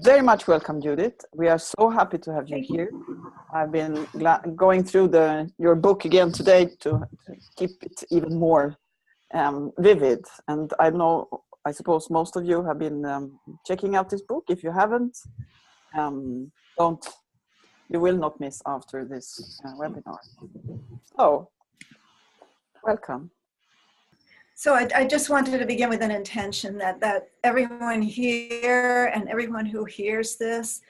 Very much welcome, Judith. We are so happy to have you here. I've been going through your book again today to keep it even more vivid. And I suppose most of you have been checking out this book. If you haven't, you will not miss after this webinar. So, welcome. So I just wanted to begin with an intention that everyone here and everyone who hears this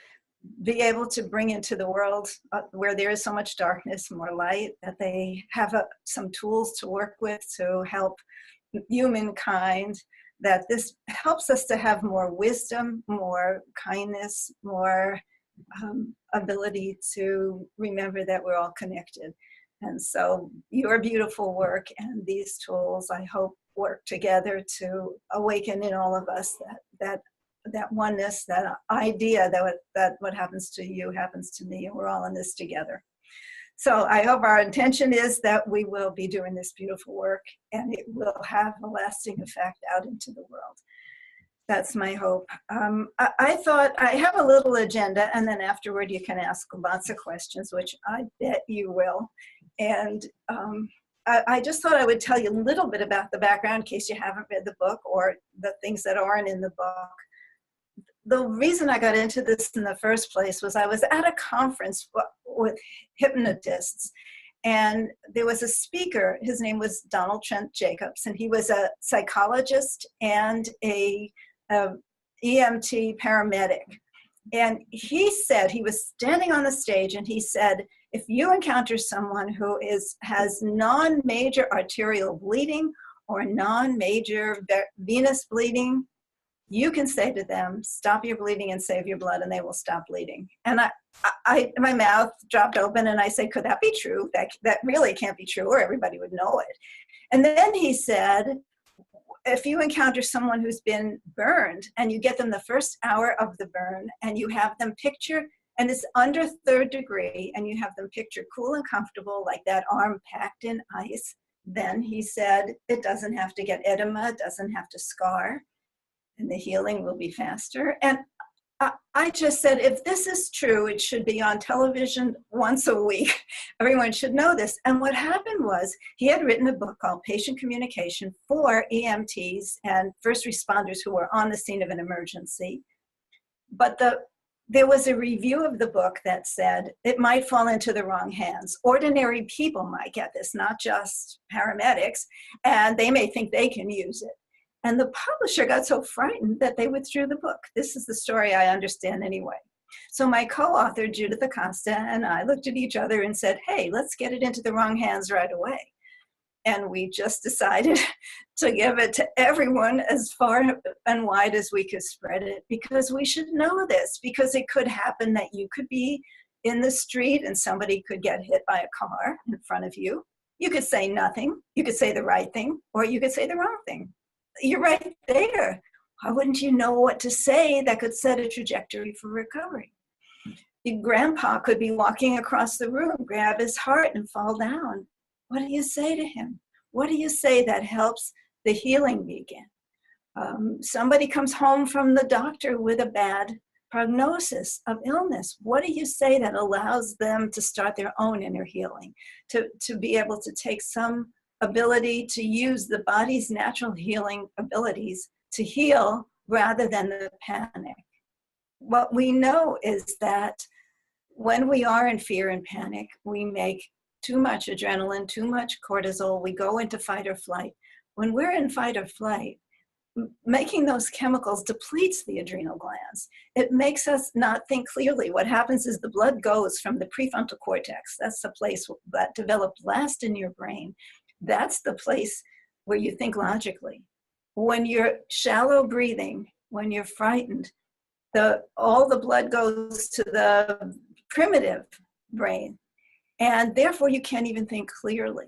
be able to bring into the world where there is so much darkness, more light, that they have some tools to work with to help humankind, that this helps us to have more wisdom, more kindness, more ability to remember that we're all connected. And so your beautiful work and these tools, I hope, work together to awaken in all of us that oneness, that idea that what happens to you happens to me, and we're all in this together. So I hope our intention is that we will be doing this beautiful work and it will have a lasting effect out into the world. That's my hope. I thought I have a little agenda, and then afterward you can ask lots of questions, which I bet you will. And I just thought I would tell you a little bit about the background in case you haven't read the book or the things that aren't in the book. The reason I got into this in the first place was I was at a conference with hypnotists, and there was a speaker. His name was Donald Trent Jacobs, and he was a psychologist and a EMT paramedic. And he said, he was standing on the stage and he said, if you encounter someone who has non-major arterial bleeding or non-major venous bleeding, you can say to them, stop your bleeding and save your blood, and they will stop bleeding. And my mouth dropped open and I said, could that be true? That really can't be true, or everybody would know it. And then he said, if you encounter someone who's been burned and you get them the first hour of the burn and you have them picture, and it's under 3rd degree, and you have them picture cool and comfortable like that arm packed in ice, then he said, it doesn't have to get edema, it doesn't have to scar, and the healing will be faster. And I just said, if this is true, it should be on television once a week. Everyone should know this. And what happened was he had written a book called Patient Communication for EMTs and first responders who were on the scene of an emergency. But there was a review of the book that said it might fall into the wrong hands. Ordinary people might get this, not just paramedics, and they may think they can use it. And the publisher got so frightened that they withdrew the book. This is the story I understand anyway. So my co-author, Judith Acosta, and I looked at each other and said, hey, let's get it into the wrong hands right away. And we just decided to give it to everyone as far and wide as we could spread it, because we should know this, because it could happen that you could be in the street and somebody could get hit by a car in front of you. You could say nothing, you could say the right thing, or you could say the wrong thing. You're right there. Why wouldn't you know what to say that could set a trajectory for recovery? Your grandpa could be walking across the room, grab his heart and fall down. What do you say to him? What do you say that helps the healing begin? Somebody comes home from the doctor with a bad prognosis of illness. What do you say that allows them to start their own inner healing, to be able to take some ability to use the body's natural healing abilities to heal rather than the panic? What we know is that when we are in fear and panic, we make too much adrenaline, too much cortisol, we go into fight or flight. When we're in fight or flight, making those chemicals depletes the adrenal glands. It makes us not think clearly. What happens is the blood goes from the prefrontal cortex, that's the place that developed last in your brain. That's the place where you think logically. When you're shallow breathing, when you're frightened, all the blood goes to the primitive brain, and therefore you can't even think clearly.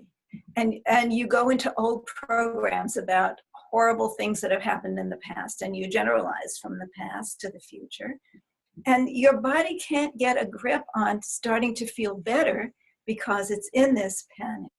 And you go into old programs about horrible things that have happened in the past, and you generalize from the past to the future. And your body can't get a grip on starting to feel better because it's in this panic.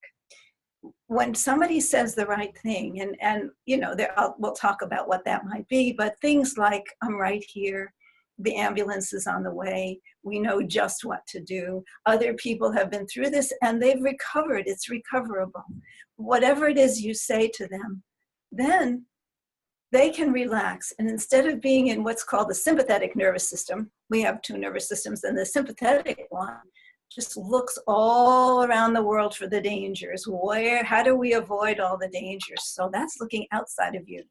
When somebody says the right thing, and you know, we'll talk about what that might be, but things like, I'm right here, the ambulance is on the way. We know just what to do. Other people have been through this and they've recovered. It's recoverable. Whatever it is you say to them, then they can relax. And instead of being in what's called the sympathetic nervous system, we have two nervous systems, and the sympathetic one just looks all around the world for the dangers. How do we avoid all the dangers? So that's looking outside of you.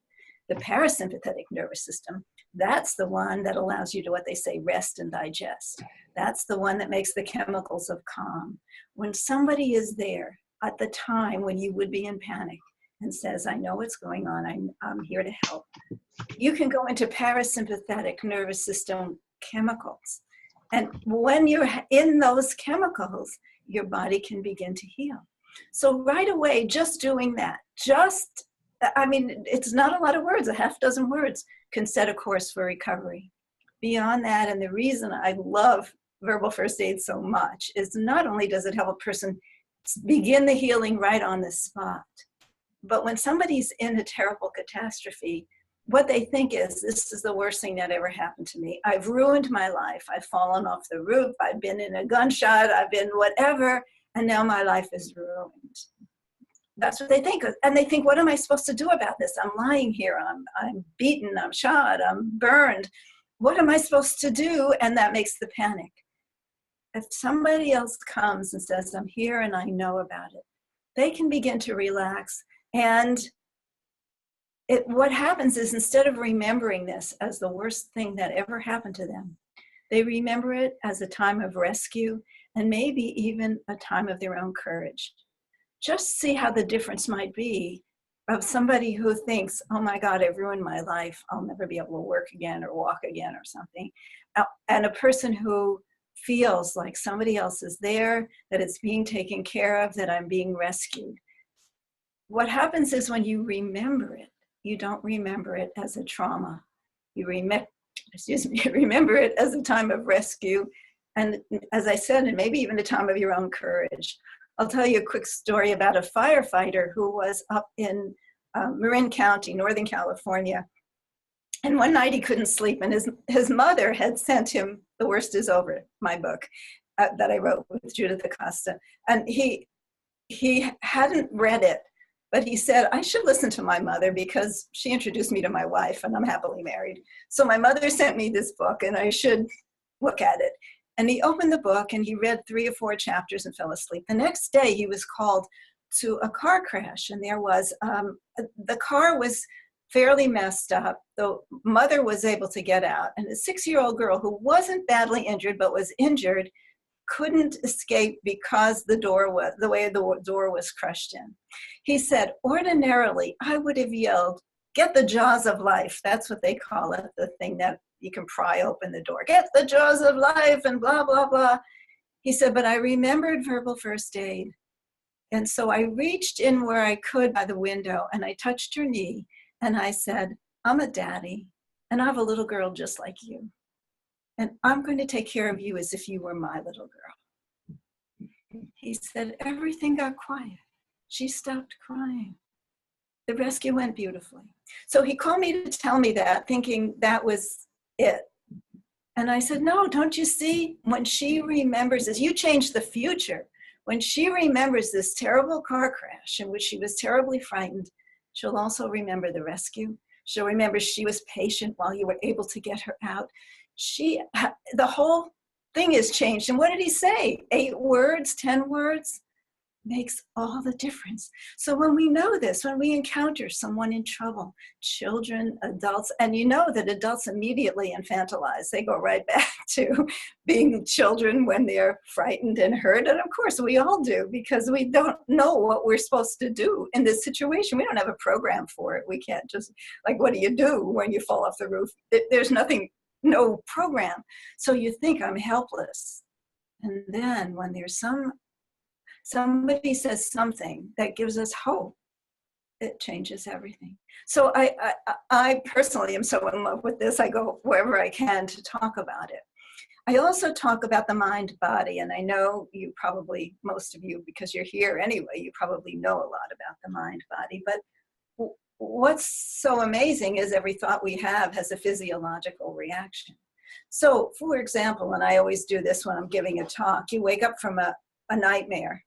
The parasympathetic nervous system, that's the one that allows you to, what they say, rest and digest. That's the one that makes the chemicals of calm. When somebody is there at the time when you would be in panic and says, I know what's going on, I'm here to help, you can go into parasympathetic nervous system chemicals. And when you're in those chemicals, your body can begin to heal. So right away, just doing that, it's not a lot of words, a half dozen words can set a course for recovery. Beyond that, and the reason I love verbal first aid so much is not only does it help a person begin the healing right on the spot, but when somebody's in a terrible catastrophe, what they think is, this is the worst thing that ever happened to me. I've ruined my life. I've fallen off the roof. I've been in a gunshot. I've been whatever. And now my life is ruined. That's what they think. And they think, what am I supposed to do about this? I'm lying here. I'm beaten. I'm shot. I'm burned. What am I supposed to do? And that makes the panic. If somebody else comes and says, I'm here and I know about it, they can begin to relax. And what happens is, instead of remembering this as the worst thing that ever happened to them, they remember it as a time of rescue and maybe even a time of their own courage. Just see how the difference might be of somebody who thinks, oh my God, I've ruined my life. I'll never be able to work again or walk again or something. And a person who feels like somebody else is there, that it's being taken care of, that I'm being rescued. What happens is, when you remember it, you don't remember it as a trauma. You remember it as a time of rescue. And as I said, and maybe even a time of your own courage. I'll tell you a quick story about a firefighter who was up in Marin County, Northern California. And one night he couldn't sleep, and his mother had sent him The Worst Is Over, my book that I wrote with Judith Acosta. And he hadn't read it, but he said, I should listen to my mother because she introduced me to my wife and I'm happily married. So my mother sent me this book and I should look at it. And he opened the book and he read 3 or 4 chapters and fell asleep. The next day he was called to a car crash, and there was, the car was fairly messed up. The mother was able to get out, and a 6-year-old girl who wasn't badly injured but was injured couldn't escape because the way the door was crushed in. He said, ordinarily, I would have yelled, get the jaws of life. That's what they call it, the thing that you can pry open the door. Get the jaws of life and blah, blah, blah. He said, but I remembered verbal first aid. And so I reached in where I could by the window and I touched her knee and I said, I'm a daddy and I have a little girl just like you. And I'm going to take care of you as if you were my little girl. He said, everything got quiet. She stopped crying. The rescue went beautifully. So he called me to tell me that, thinking that was it. And I said, no, don't you see? When she remembers this, you change the future. When she remembers this terrible car crash in which she was terribly frightened, she'll also remember the rescue. She'll remember she was patient while you were able to get her out. The whole thing is changed. And what did he say? 8 words, 10 words? Makes all the difference. So when we know this, when we encounter someone in trouble, children, adults, and you know that adults immediately infantilize. They go right back to being children when they're frightened and hurt. And of course we all do, because we don't know what we're supposed to do in this situation. We don't have a program for it. We can't just, like, what do you do when you fall off the roof? There's nothing, no program. So you think, I'm helpless. And then when there's somebody says something that gives us hope, it changes everything. So I personally am so in love with this. I go wherever I can to talk about it. I also talk about the mind body, and I know you probably, most of you, because you're here anyway, you probably know a lot about the mind body. But what's so amazing is every thought we have has a physiological reaction. So, for example, and I always do this when I'm giving a talk, you wake up from a nightmare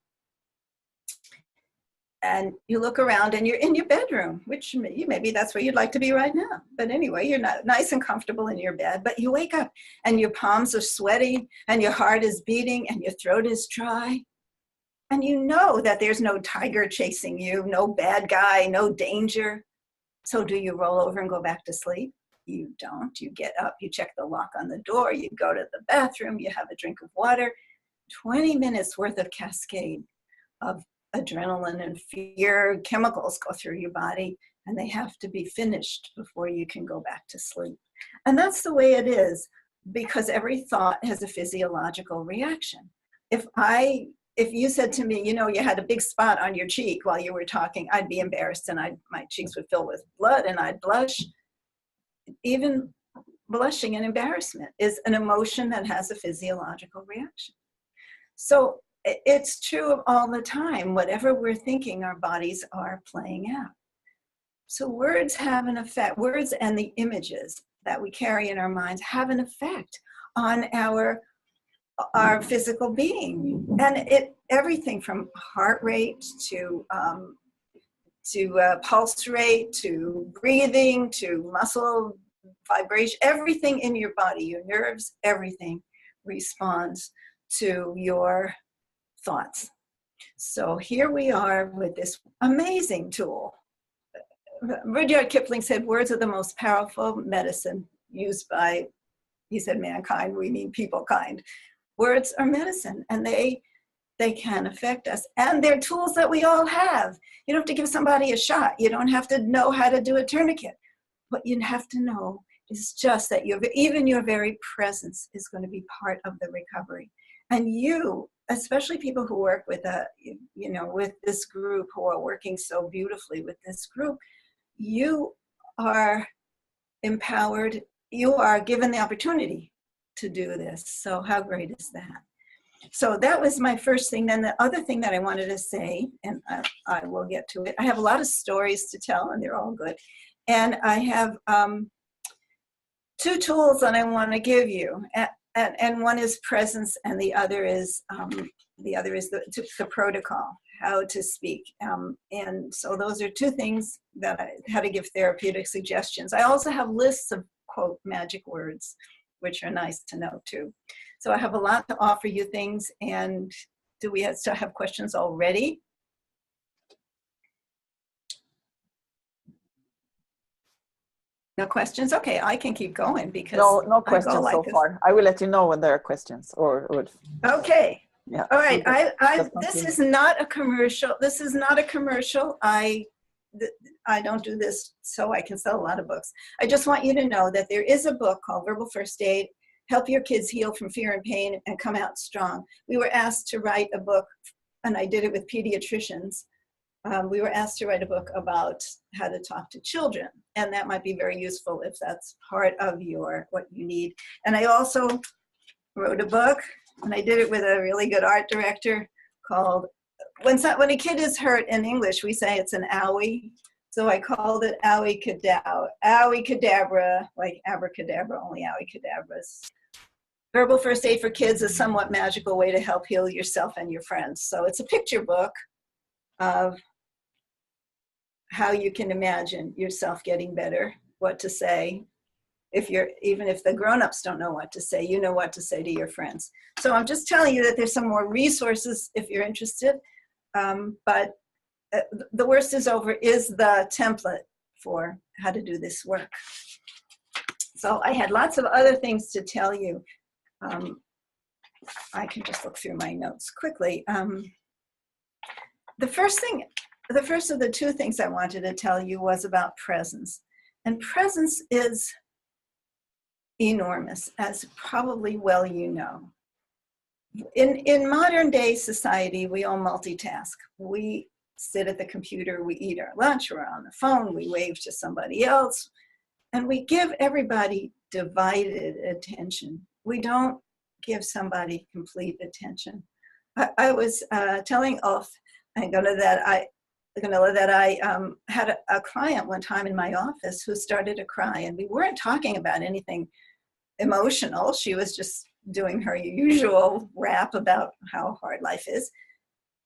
and you look around and you're in your bedroom, which maybe that's where you'd like to be right now. But anyway, you're not nice and comfortable in your bed, but you wake up and your palms are sweaty and your heart is beating and your throat is dry. And you know that there's no tiger chasing you, no bad guy, no danger. So do you roll over and go back to sleep? You don't. You get up, you check the lock on the door, you go to the bathroom, you have a drink of water. 20 minutes worth of cascade of adrenaline and fear chemicals go through your body, and they have to be finished before you can go back to sleep. And that's the way it is, because every thought has a physiological reaction. If you said to me, you know, you had a big spot on your cheek while you were talking, I'd be embarrassed and my cheeks would fill with blood and I'd blush. Even blushing and embarrassment is an emotion that has a physiological reaction. So it's true all the time. Whatever we're thinking, our bodies are playing out. So words have an effect. Words and the images that we carry in our minds have an effect on our physical being, and everything from heart rate to pulse rate to breathing to muscle vibration, everything in your body, your nerves, everything responds to your thoughts. So here we are with this amazing tool. Rudyard Kipling said, words are the most powerful medicine used by, he said, mankind, we mean people kind. Words are medicine, and they can affect us. And they're tools that we all have. You don't have to give somebody a shot. You don't have to know how to do a tourniquet. What you have to know is just that even your very presence is going to be part of the recovery. And you, especially people who work with with this group, who are working so beautifully with this group, you are empowered. You are given the opportunity to do this. So how great is that? So that was my first thing. Then the other thing that I wanted to say, and I will get to it, I have a lot of stories to tell, and they're all good. And I have two tools that I want to give you. And one is presence, and the other is the protocol, how to speak. And so those are two things that how to give therapeutic suggestions. I also have lists of, quote, magic words, which are nice to know too. So I have a lot to offer you things. And do we still have questions already? No questions? Okay, I can keep going because no questions so far. I will let you know when there are questions or okay. Yeah. All right. This is not a commercial. This is not a commercial. I don't do this so I can sell a lot of books. I just want you to know that there is a book called Verbal First Aid, Help Your Kids Heal from Fear and Pain and Come Out Strong. We were asked to write a book, and I did it with pediatricians. We were asked to write a book about how to talk to children, and that might be very useful if that's part of what you need. And I also wrote a book, and I did it with a really good art director, called, when a kid is hurt in English, we say it's an owie. So I called it Owie Cadabra, like abracadabra, only Owie Cadabras. Verbal First Aid for Kids, a somewhat magical way to help heal yourself and your friends. So it's a picture book of how you can imagine yourself getting better, what to say. Even if the grown-ups don't know what to say, you know what to say to your friends. So I'm just telling you that there's some more resources if you're interested. But the worst is over is the template for how to do this work. So I had lots of other things to tell you. I can just look through my notes quickly. The first of the two things I wanted to tell you was about presence. And presence is enormous, as probably well you know. In modern day society, we all multitask. We sit at the computer, we eat our lunch, we're on the phone, we wave to somebody else, and we give everybody divided attention. We don't give somebody complete attention. I was telling Ulf and Gunnar that I had a client one time in my office who started to cry, and we weren't talking about anything emotional. She was just doing her usual rap about how hard life is.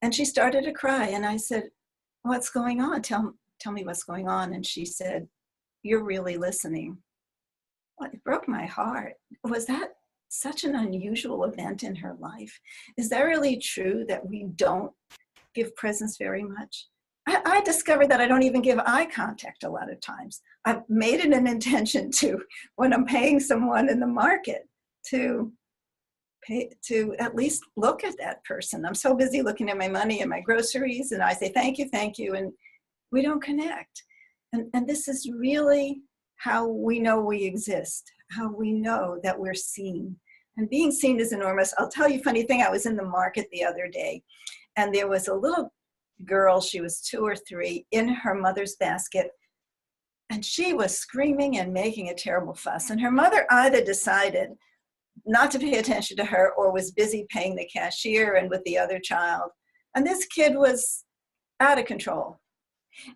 And she started to cry. And I said, what's going on? Tell me what's going on. And she said, you're really listening. Well, it broke my heart. Was that such an unusual event in her life? Is that really true that we don't give presents very much? I discovered that I don't even give eye contact a lot of times. I've made it an intention to, when I'm paying someone in the market, to at least look at that person. I'm so busy looking at my money and my groceries, and I say, thank you, and we don't connect. And this is really how we know we exist, how we know that we're seen. And being seen is enormous. I'll tell you a funny thing. I was in the market the other day, and there was a little girl, she was 2 or 3, in her mother's basket, and she was screaming and making a terrible fuss. And her mother either decided not to pay attention to her or was busy paying the cashier and with the other child. And this kid was out of control.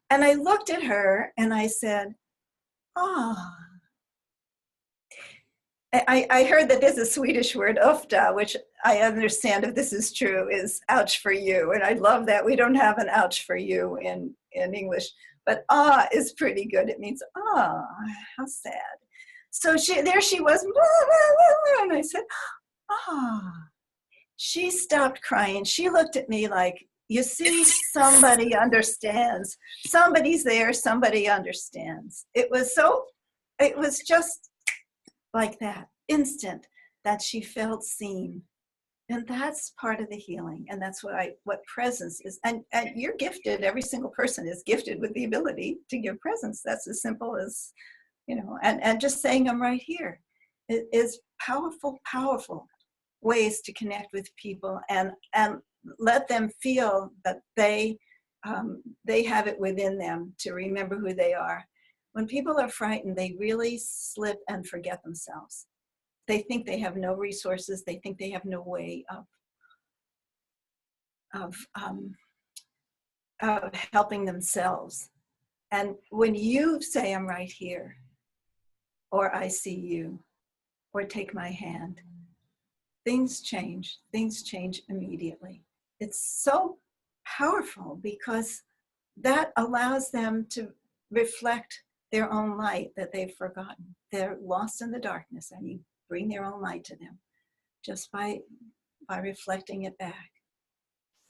And I looked at her and I said, ah. I heard that there's a Swedish word, ofta, which I understand, if this is true, is ouch for you. And I love that. We don't have an ouch for you in English. But is pretty good. It means, how sad. So there she was, and I said, She stopped crying. She looked at me like, you see, somebody understands. Somebody's there, somebody understands. It was just like that, instant, that she felt seen. And that's part of the healing. And that's what presence is. And you're gifted, every single person is gifted with the ability to give presence. That's as simple as, and just saying I'm right here. It is powerful, powerful ways to connect with people and let them feel that they have it within them to remember who they are. When people are frightened, they really slip and forget themselves. They think they have no resources. They think they have no way of helping themselves. And when you say, I'm right here, or I see you, or take my hand, things change. Things change immediately. It's so powerful because that allows them to reflect their own light that they've forgotten. They're lost in the darkness, and you bring their own light to them just by reflecting it back.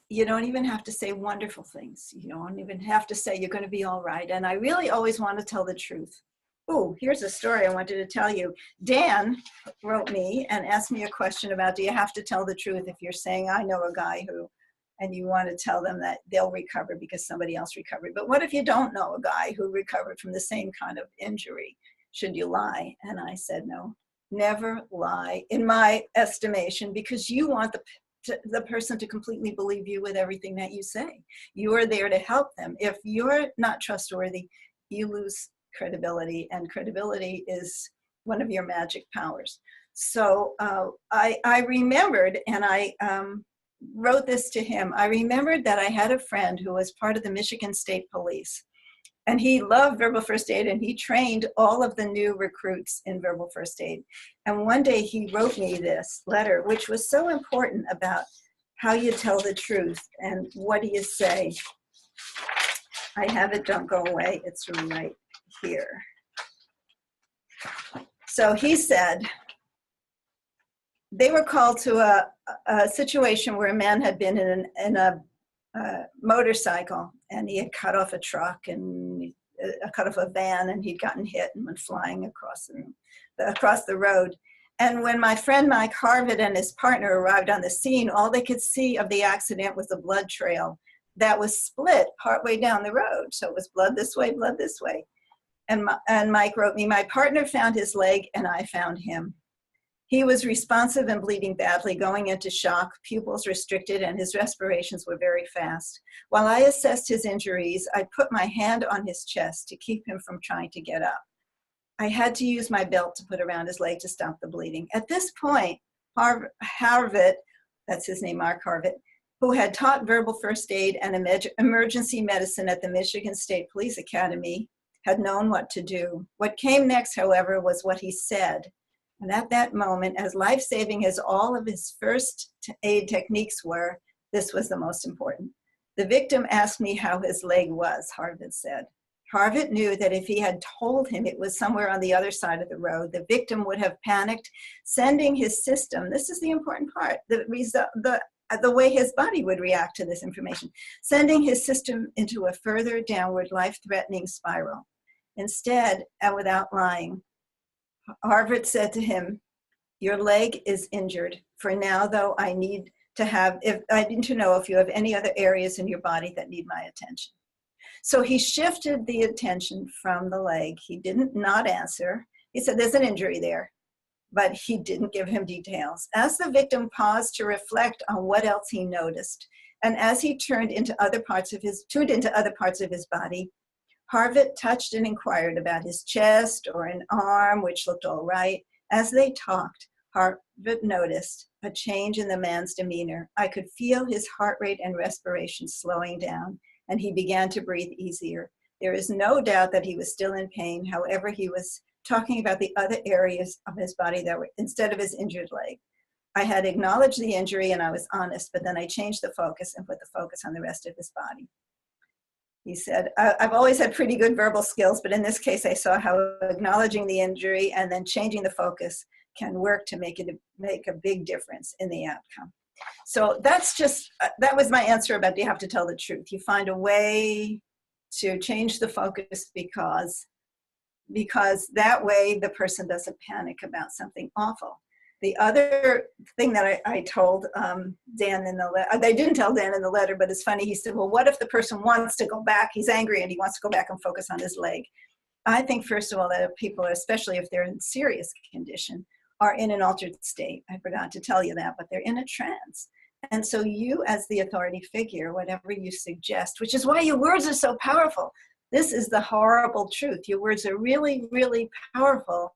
You don't even have to say wonderful things. You don't even have to say you're going to be all right. And I really always want to tell the truth. Oh, here's a story I wanted to tell you. Dan wrote me and asked me a question about, do you have to tell the truth if you're saying, I know a guy who, and you want to tell them that they'll recover because somebody else recovered. But what if you don't know a guy who recovered from the same kind of injury? Should you lie? And I said, no, never lie, in my estimation, because you want the person to completely believe you with everything that you say. You are there to help them. If you're not trustworthy, you lose credibility, and credibility is one of your magic powers. So I remembered, and I wrote this to him. I remembered that I had a friend who was part of the Michigan State Police, and he loved verbal first aid, and he trained all of the new recruits in verbal first aid. And one day he wrote me this letter, which was so important about how you tell the truth and what do you say. I have it, don't go away. It's right here. So he said, they were called to a situation where a man had been in a motorcycle, and he had cut off a truck and cut off a van, and he'd gotten hit and went flying across the road. And when my friend Mike Harvitt and his partner arrived on the scene, all they could see of the accident was a blood trail that was split partway down the road. So it was blood this way, blood this way. And Mike wrote me, my partner found his leg and I found him. He was responsive and bleeding badly, going into shock, pupils restricted, and his respirations were very fast. While I assessed his injuries, I put my hand on his chest to keep him from trying to get up. I had to use my belt to put around his leg to stop the bleeding. At this point, Harvitt, that's his name, Mark Harvitt, who had taught verbal first aid and emergency medicine at the Michigan State Police Academy, had known what to do. What came next, however, was what he said. And at that moment, as life-saving as all of his first aid techniques were, this was the most important. The victim asked me how his leg was, Harvard said. Harvard knew that if he had told him it was somewhere on the other side of the road, the victim would have panicked, sending his system, this is the important part, the way his body would react to this information, sending his system into a further downward life-threatening spiral. Instead, and without lying, Harvard said to him, your leg is injured. For now, though, I need to know if you have any other areas in your body that need my attention. So he shifted the attention from the leg. He didn't not answer. He said, there's an injury there, but he didn't give him details. As the victim paused to reflect on what else he noticed, and as he tuned into other parts of his body, Harvard touched and inquired about his chest or an arm, which looked all right. As they talked, Harvard noticed a change in the man's demeanor. I could feel his heart rate and respiration slowing down, and he began to breathe easier. There is no doubt that he was still in pain. However, he was talking about the other areas of his body that were, instead of his injured leg. I had acknowledged the injury and I was honest, but then I changed the focus and put the focus on the rest of his body. He said, I've always had pretty good verbal skills, but in this case, I saw how acknowledging the injury and then changing the focus can work to make a big difference in the outcome. So that's just, that was my answer about, do you have to tell the truth? You find a way to change the focus because that way the person doesn't panic about something awful. The other thing that I told Dan in the letter, they didn't tell Dan in the letter, but it's funny. He said, well, what if the person wants to go back? He's angry and he wants to go back and focus on his leg. I think, first of all, that people, especially if they're in serious condition, are in an altered state. I forgot to tell you that, but they're in a trance. And so you, as the authority figure, whatever you suggest, which is why your words are so powerful. This is the horrible truth. Your words are really, really powerful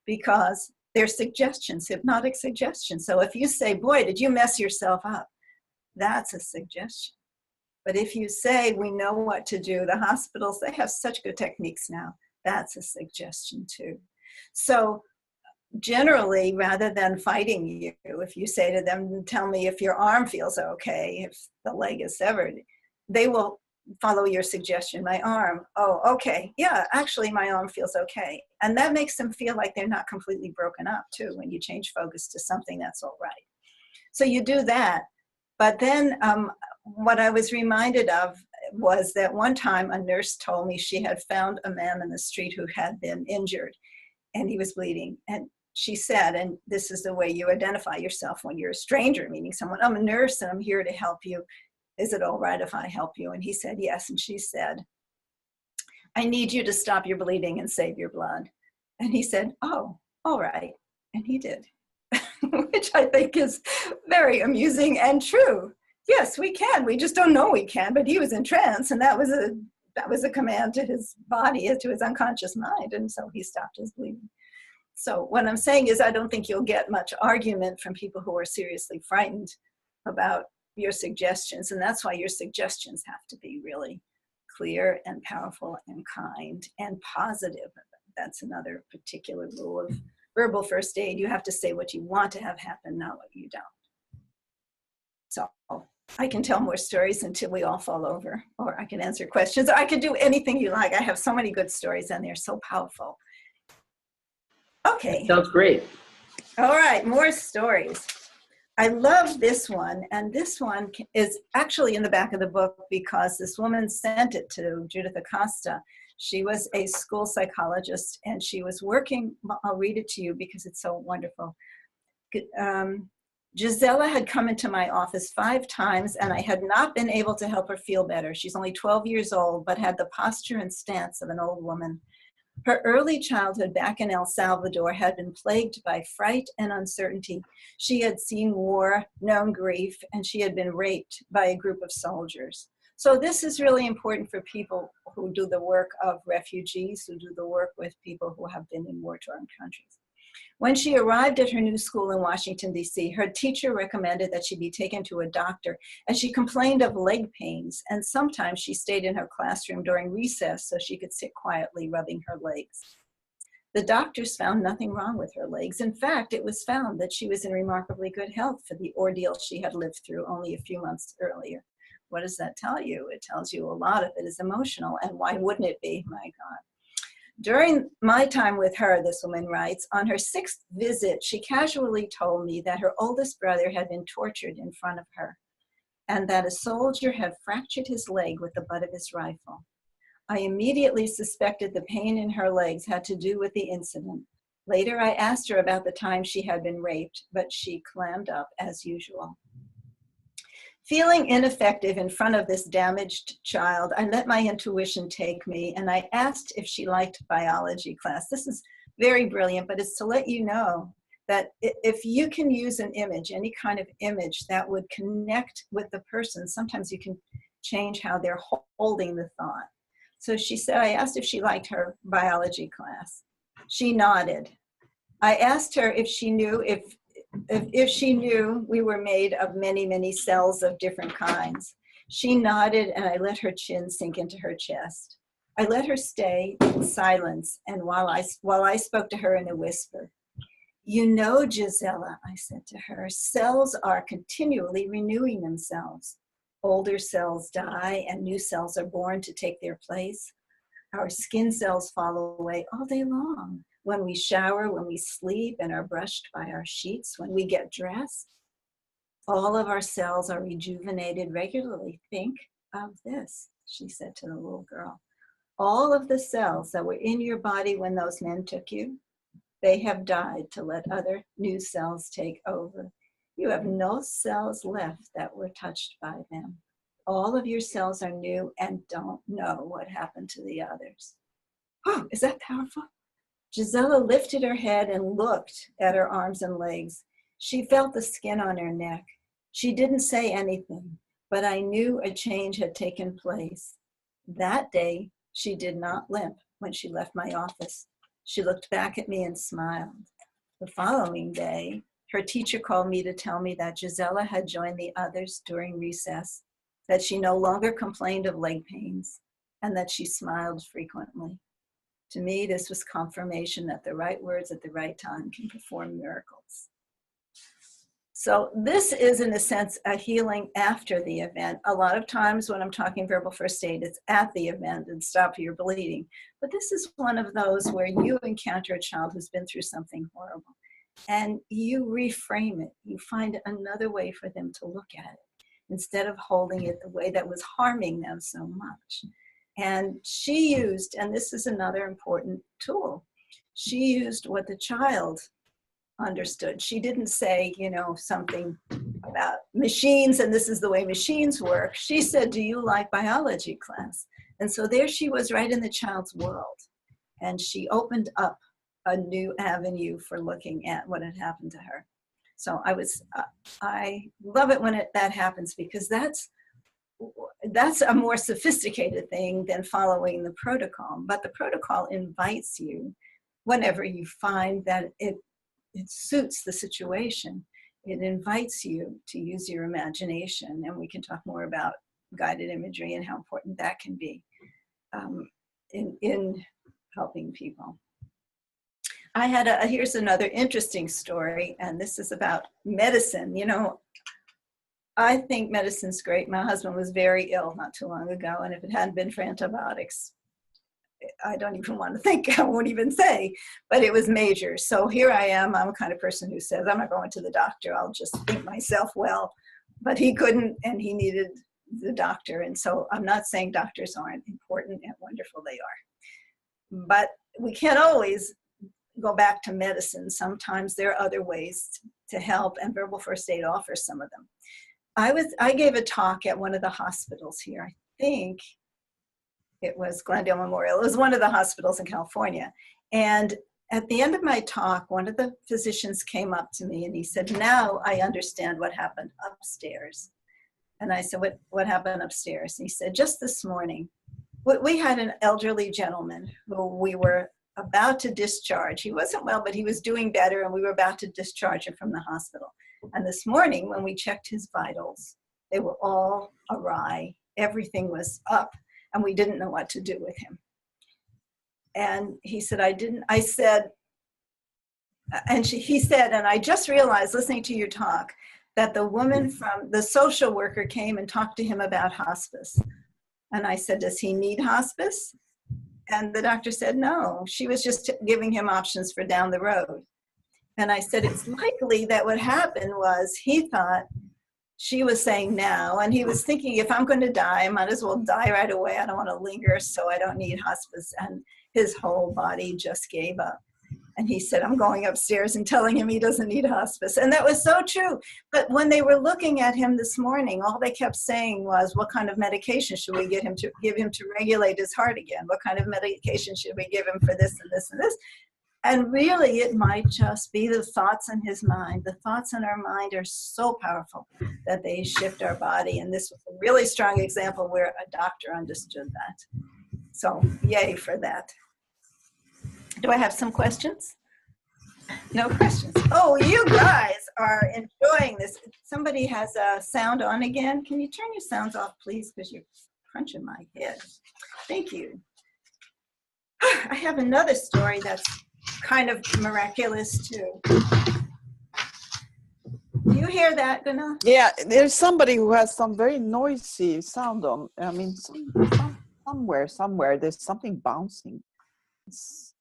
because they're suggestions, hypnotic suggestions. So if you say, boy, did you mess yourself up? That's a suggestion. But if you say, we know what to do, the hospitals, they have such good techniques now. That's a suggestion too. So generally, rather than fighting you, if you say to them, tell me if your arm feels okay, if the leg is severed, they will follow your suggestion. My arm, oh, okay, yeah, actually my arm feels okay. And that makes them feel like they're not completely broken up too, when you change focus to something that's all right. So you do that. But then what I was reminded of was that one time a nurse told me she had found a man in the street who had been injured and he was bleeding. And she said, and this is the way you identify yourself when you're a stranger, meaning someone, I'm a nurse and I'm here to help you. Is it all right if I help you? And he said, yes. And she said, I need you to stop your bleeding and save your blood. And he said, oh, all right. And he did, which I think is very amusing and true. Yes, we can. We just don't know we can, but he was in trance and that was a command to his body, to his unconscious mind. And so he stopped his bleeding. So what I'm saying is I don't think you'll get much argument from people who are seriously frightened about your suggestions. And that's why your suggestions have to be really clear and powerful and kind and positive. That's another particular rule of verbal first aid. You have to say what you want to have happen, not what you don't. So I can tell more stories until we all fall over, or I can answer questions, or I can do anything you like. I have so many good stories and they're so powerful. Okay. That sounds great. All right, more stories. I love this one, and this one is actually in the back of the book because this woman sent it to Judith Acosta. She was a school psychologist, and she was working, I'll read it to you because it's so wonderful. Gisela had come into my office 5 times, and I had not been able to help her feel better. She's only 12 years old, but had the posture and stance of an old woman. Her early childhood back in El Salvador had been plagued by fright and uncertainty. She had seen war, known grief, and she had been raped by a group of soldiers. So this is really important for people who do the work of refugees, who do the work with people who have been in war-torn countries. When she arrived at her new school in Washington, D.C., her teacher recommended that she be taken to a doctor as she complained of leg pains, and sometimes she stayed in her classroom during recess so she could sit quietly rubbing her legs. The doctors found nothing wrong with her legs. In fact, it was found that she was in remarkably good health for the ordeal she had lived through only a few months earlier. What does that tell you? It tells you a lot of it is emotional, and why wouldn't it be? My God. During my time with her, this woman writes, on her 6th visit, she casually told me that her oldest brother had been tortured in front of her and that a soldier had fractured his leg with the butt of his rifle. I immediately suspected the pain in her legs had to do with the incident. Later, I asked her about the time she had been raped, but she clammed up as usual. Feeling ineffective in front of this damaged child, I let my intuition take me, and I asked if she liked biology class. This is very brilliant, but it's to let you know that if you can use an image, any kind of image that would connect with the person, sometimes you can change how they're holding the thought. So she said, I asked if she liked her biology class. She nodded. I asked her if she knew if she knew we were made of many, many cells of different kinds. She nodded, and I let her chin sink into her chest. I let her stay in silence, and while I spoke to her in a whisper, you know, Gisela, I said to her, cells are continually renewing themselves. Older cells die, and new cells are born to take their place. Our skin cells fall away all day long. When we shower, when we sleep and are brushed by our sheets, when we get dressed, all of our cells are rejuvenated regularly. Think of this, she said to the little girl. All of the cells that were in your body when those men took you, they have died to let other new cells take over. You have no cells left that were touched by them. All of your cells are new and don't know what happened to the others. Oh, is that powerful? Gisela lifted her head and looked at her arms and legs. She felt the skin on her neck. She didn't say anything, but I knew a change had taken place. That day, she did not limp when she left my office. She looked back at me and smiled. The following day, her teacher called me to tell me that Gisela had joined the others during recess, that she no longer complained of leg pains, and that she smiled frequently. To me, this was confirmation that the right words at the right time can perform miracles. So this is, in a sense, a healing after the event. A lot of times when I'm talking verbal first aid, it's at the event and stop your bleeding. But this is one of those where you encounter a child who's been through something horrible, and you reframe it. You find another way for them to look at it instead of holding it the way that was harming them so much. And she used, and this is another important tool, she used what the child understood. She didn't say, you know, something about machines and this is the way machines work. She said, do you like biology class? And so there she was, right in the child's world. And she opened up a new avenue for looking at what had happened to her. So I love it when that happens, because that's a more sophisticated thing than following the protocol. But the protocol invites you, whenever you find that it suits the situation, it invites you to use your imagination. And we can talk more about guided imagery and how important that can be in helping people. I had here's another interesting story, and this is about medicine. You know, I think medicine's great. My husband was very ill not too long ago, and if it hadn't been for antibiotics, I don't even want to think, I won't even say, but it was major. So here I am, I'm a kind of person who says, I'm not going to the doctor, I'll just think myself well. But he couldn't, and he needed the doctor. And so I'm not saying doctors aren't important and wonderful, they are. But we can't always go back to medicine. Sometimes there are other ways to help, and verbal first aid offers some of them. I gave a talk at one of the hospitals here. I think it was Glendale Memorial. It was one of the hospitals in California. And at the end of my talk, one of the physicians came up to me and he said, now I understand what happened upstairs. And I said, what happened upstairs? And he said, just this morning, we had an elderly gentleman who we were about to discharge. He wasn't well, but he was doing better, and we were about to discharge him from the hospital. And this morning, when we checked his vitals, they were all awry. Everything was up, and we didn't know what to do with him. And he said, I said, and he said, and I just realized listening to your talk that the woman from the social worker came and talked to him about hospice. And I said, does he need hospice? And the doctor said, no, she was just giving him options for down the road. And I said, it's likely that what happened was he thought she was saying now, and he was thinking, if I'm going to die, I might as well die right away. I don't want to linger, so I don't need hospice. And his whole body just gave up. And he said, I'm going upstairs and telling him he doesn't need hospice. And that was so true. But when they were looking at him this morning, all they kept saying was, what kind of medication should we give him to regulate his heart again? What kind of medication should we give him for this and this and this? And really, it might just be the thoughts in his mind. The thoughts in our mind are so powerful that they shift our body. And this was a really strong example where a doctor understood that. So yay for that. Do I have some questions? No questions. Oh, you guys are enjoying this. Somebody has a sound on again. Can you turn your sounds off, please? Because you're crunching my head. Thank you. I have another story that's kind of miraculous too. Do you hear that, Gunnar? Yeah, there's somebody who has some very noisy sound on. I mean, somewhere there's something bouncing. If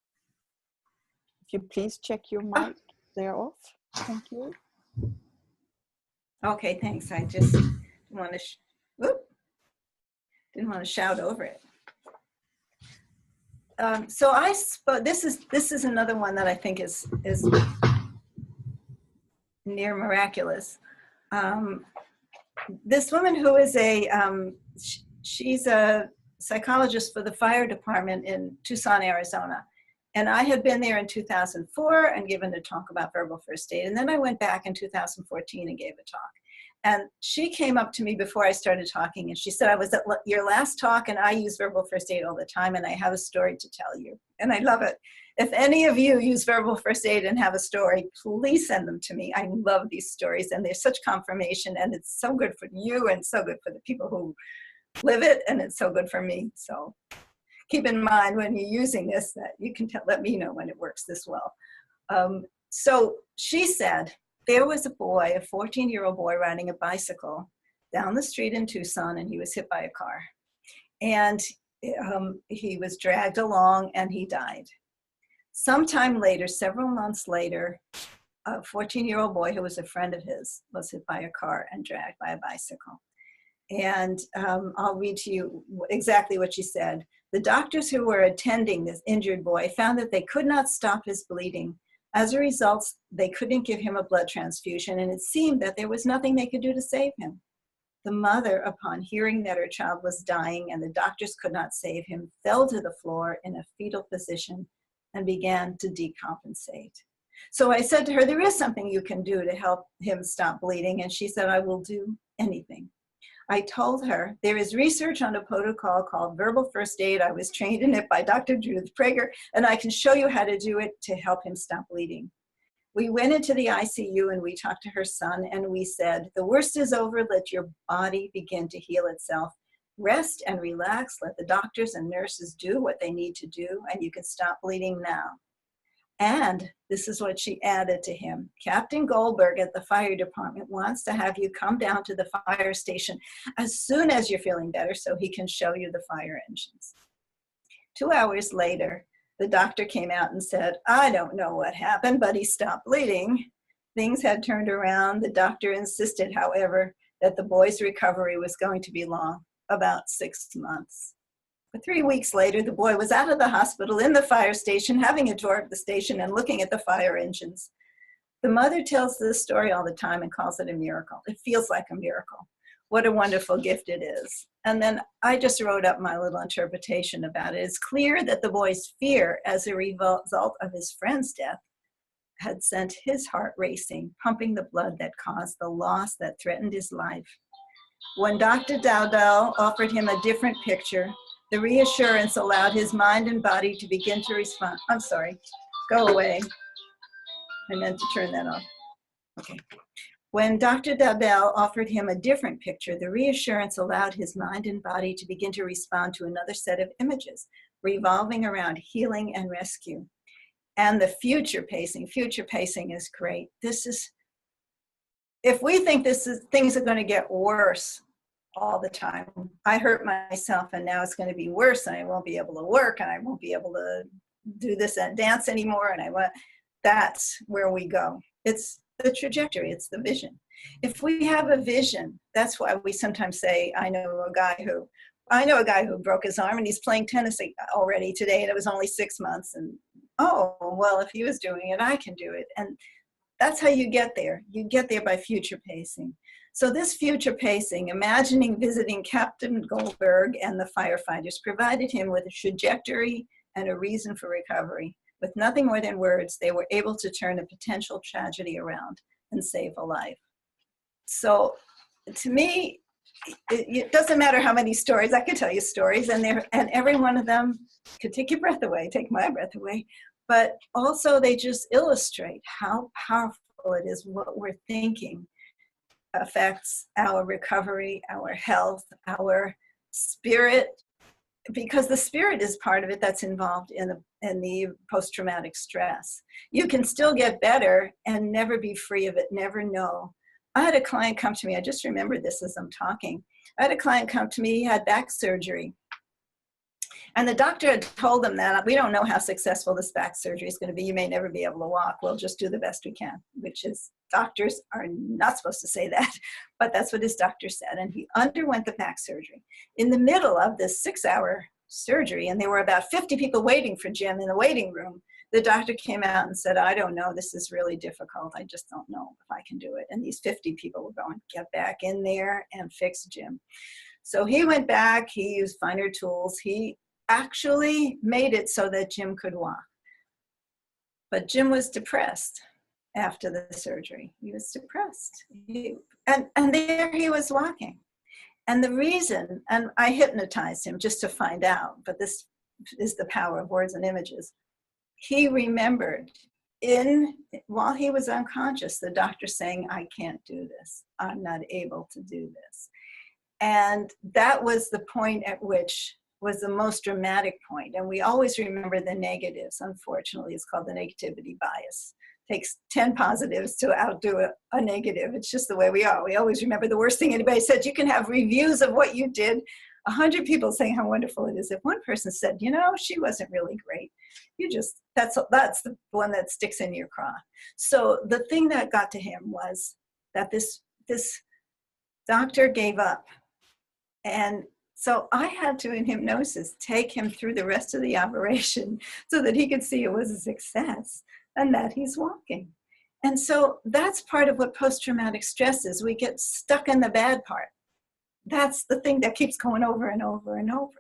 you please check your mic, they're off. Thank you. Okay, thanks. I just didn't want to shout over it. So this is another one that I think is near miraculous. This woman who is she's a psychologist for the fire department in Tucson, Arizona. And I had been there in 2004 and given a talk about verbal first aid. And then I went back in 2014 and gave a talk. And she came up to me before I started talking and she said, I was at your last talk and I use verbal first aid all the time and I have a story to tell you. And I love it. If any of you use verbal first aid and have a story, please send them to me. I love these stories and they're such confirmation and it's so good for you and so good for the people who live it and it's so good for me. So keep in mind when you're using this that you can let me know when it works this well. So she said, there was a boy, a 14-year-old boy riding a bicycle down the street in Tucson and he was hit by a car. And he was dragged along and he died. Sometime later, several months later, a 14-year-old boy who was a friend of his was hit by a car and dragged by a bicycle. And I'll read to you exactly what she said. The doctors who were attending this injured boy found that they could not stop his bleeding. As a result, they couldn't give him a blood transfusion, and it seemed that there was nothing they could do to save him. The mother, upon hearing that her child was dying and the doctors could not save him, fell to the floor in a fetal position and began to decompensate. So I said to her, there is something you can do to help him stop bleeding, and she said, I will do anything. I told her, there is research on a protocol called verbal first aid. I was trained in it by Dr. Judith Prager, and I can show you how to do it to help him stop bleeding. We went into the ICU and we talked to her son and we said, the worst is over, let your body begin to heal itself. Rest and relax, let the doctors and nurses do what they need to do, and you can stop bleeding now. And this is what she added to him. Captain Goldberg at the fire department wants to have you come down to the fire station as soon as you're feeling better so he can show you the fire engines. 2 hours later, the doctor came out and said, I don't know what happened, but he stopped bleeding. Things had turned around. The doctor insisted, however, that the boy's recovery was going to be long, about 6 months. But 3 weeks later, the boy was out of the hospital in the fire station, having a tour of the station and looking at the fire engines. The mother tells this story all the time and calls it a miracle. It feels like a miracle. What a wonderful gift it is. And then I just wrote up my little interpretation about it. It's clear that the boy's fear as a result of his friend's death had sent his heart racing, pumping the blood that caused the loss that threatened his life. When Dr. Dowdell offered him a different picture, the reassurance allowed his mind and body to begin to respond. I'm sorry, go away. I meant to turn that off. Okay. When Dr. Dowdell offered him a different picture, the reassurance allowed his mind and body to begin to respond to another set of images. revolving around healing and rescue. And the future pacing is great. This is, if we think things are going to get worse all the time. I hurt myself and now it's going to be worse and I won't be able to work and I won't be able to do this and dance anymore. That's where we go. It's the trajectory, it's the vision. If we have a vision, that's why we sometimes say, I know a guy who broke his arm and he's playing tennis already today and it was only 6 months. And oh, well, if he was doing it, I can do it. And that's how you get there. You get there by future pacing. So this future pacing, imagining visiting Captain Goldberg and the firefighters, provided him with a trajectory and a reason for recovery. With nothing more than words, they were able to turn a potential tragedy around and save a life. So to me, it doesn't matter how many stories, I could tell you stories, and every one of them could take your breath away, take my breath away, but also they just illustrate how powerful it is. What we're thinking affects our recovery, our health, our spirit, because the spirit is part of it that's involved in the post-traumatic stress. You can still get better and never be free of it, never know. I had a client come to me, I just remember this as I'm talking. I had a client come to me, he had back surgery. And the doctor had told him that, we don't know how successful this back surgery is going to be. You may never be able to walk. We'll just do the best we can, which is, doctors are not supposed to say that, but that's what his doctor said. And he underwent the back surgery. In the middle of this 6-hour surgery, and there were about 50 people waiting for Jim in the waiting room, the doctor came out and said, I don't know, this is really difficult. I just don't know if I can do it. And these 50 people were going to get back in there and fix Jim. So he went back, he used finer tools. He actually made it so that Jim could walk. But Jim was depressed after the surgery. He was depressed. And there he was walking. And the reason, and I hypnotized him just to find out, but this is the power of words and images. He remembered while he was unconscious, the doctor saying, I can't do this. I'm not able to do this. And that was the point at which was the most dramatic point. And we always remember the negatives. Unfortunately, it's called the negativity bias. It takes 10 positives to outdo a negative. It's just the way we are. We always remember the worst thing anybody said. You can have reviews of what you did, 100 people saying how wonderful it is. If one person said, you know, she wasn't really great, that's the one that sticks in your craw. So the thing that got to him was that this doctor gave up. And so I had to, in hypnosis, take him through the rest of the operation so that he could see it was a success and that he's walking. And so that's part of what post-traumatic stress is. We get stuck in the bad part. That's the thing that keeps going over and over and over.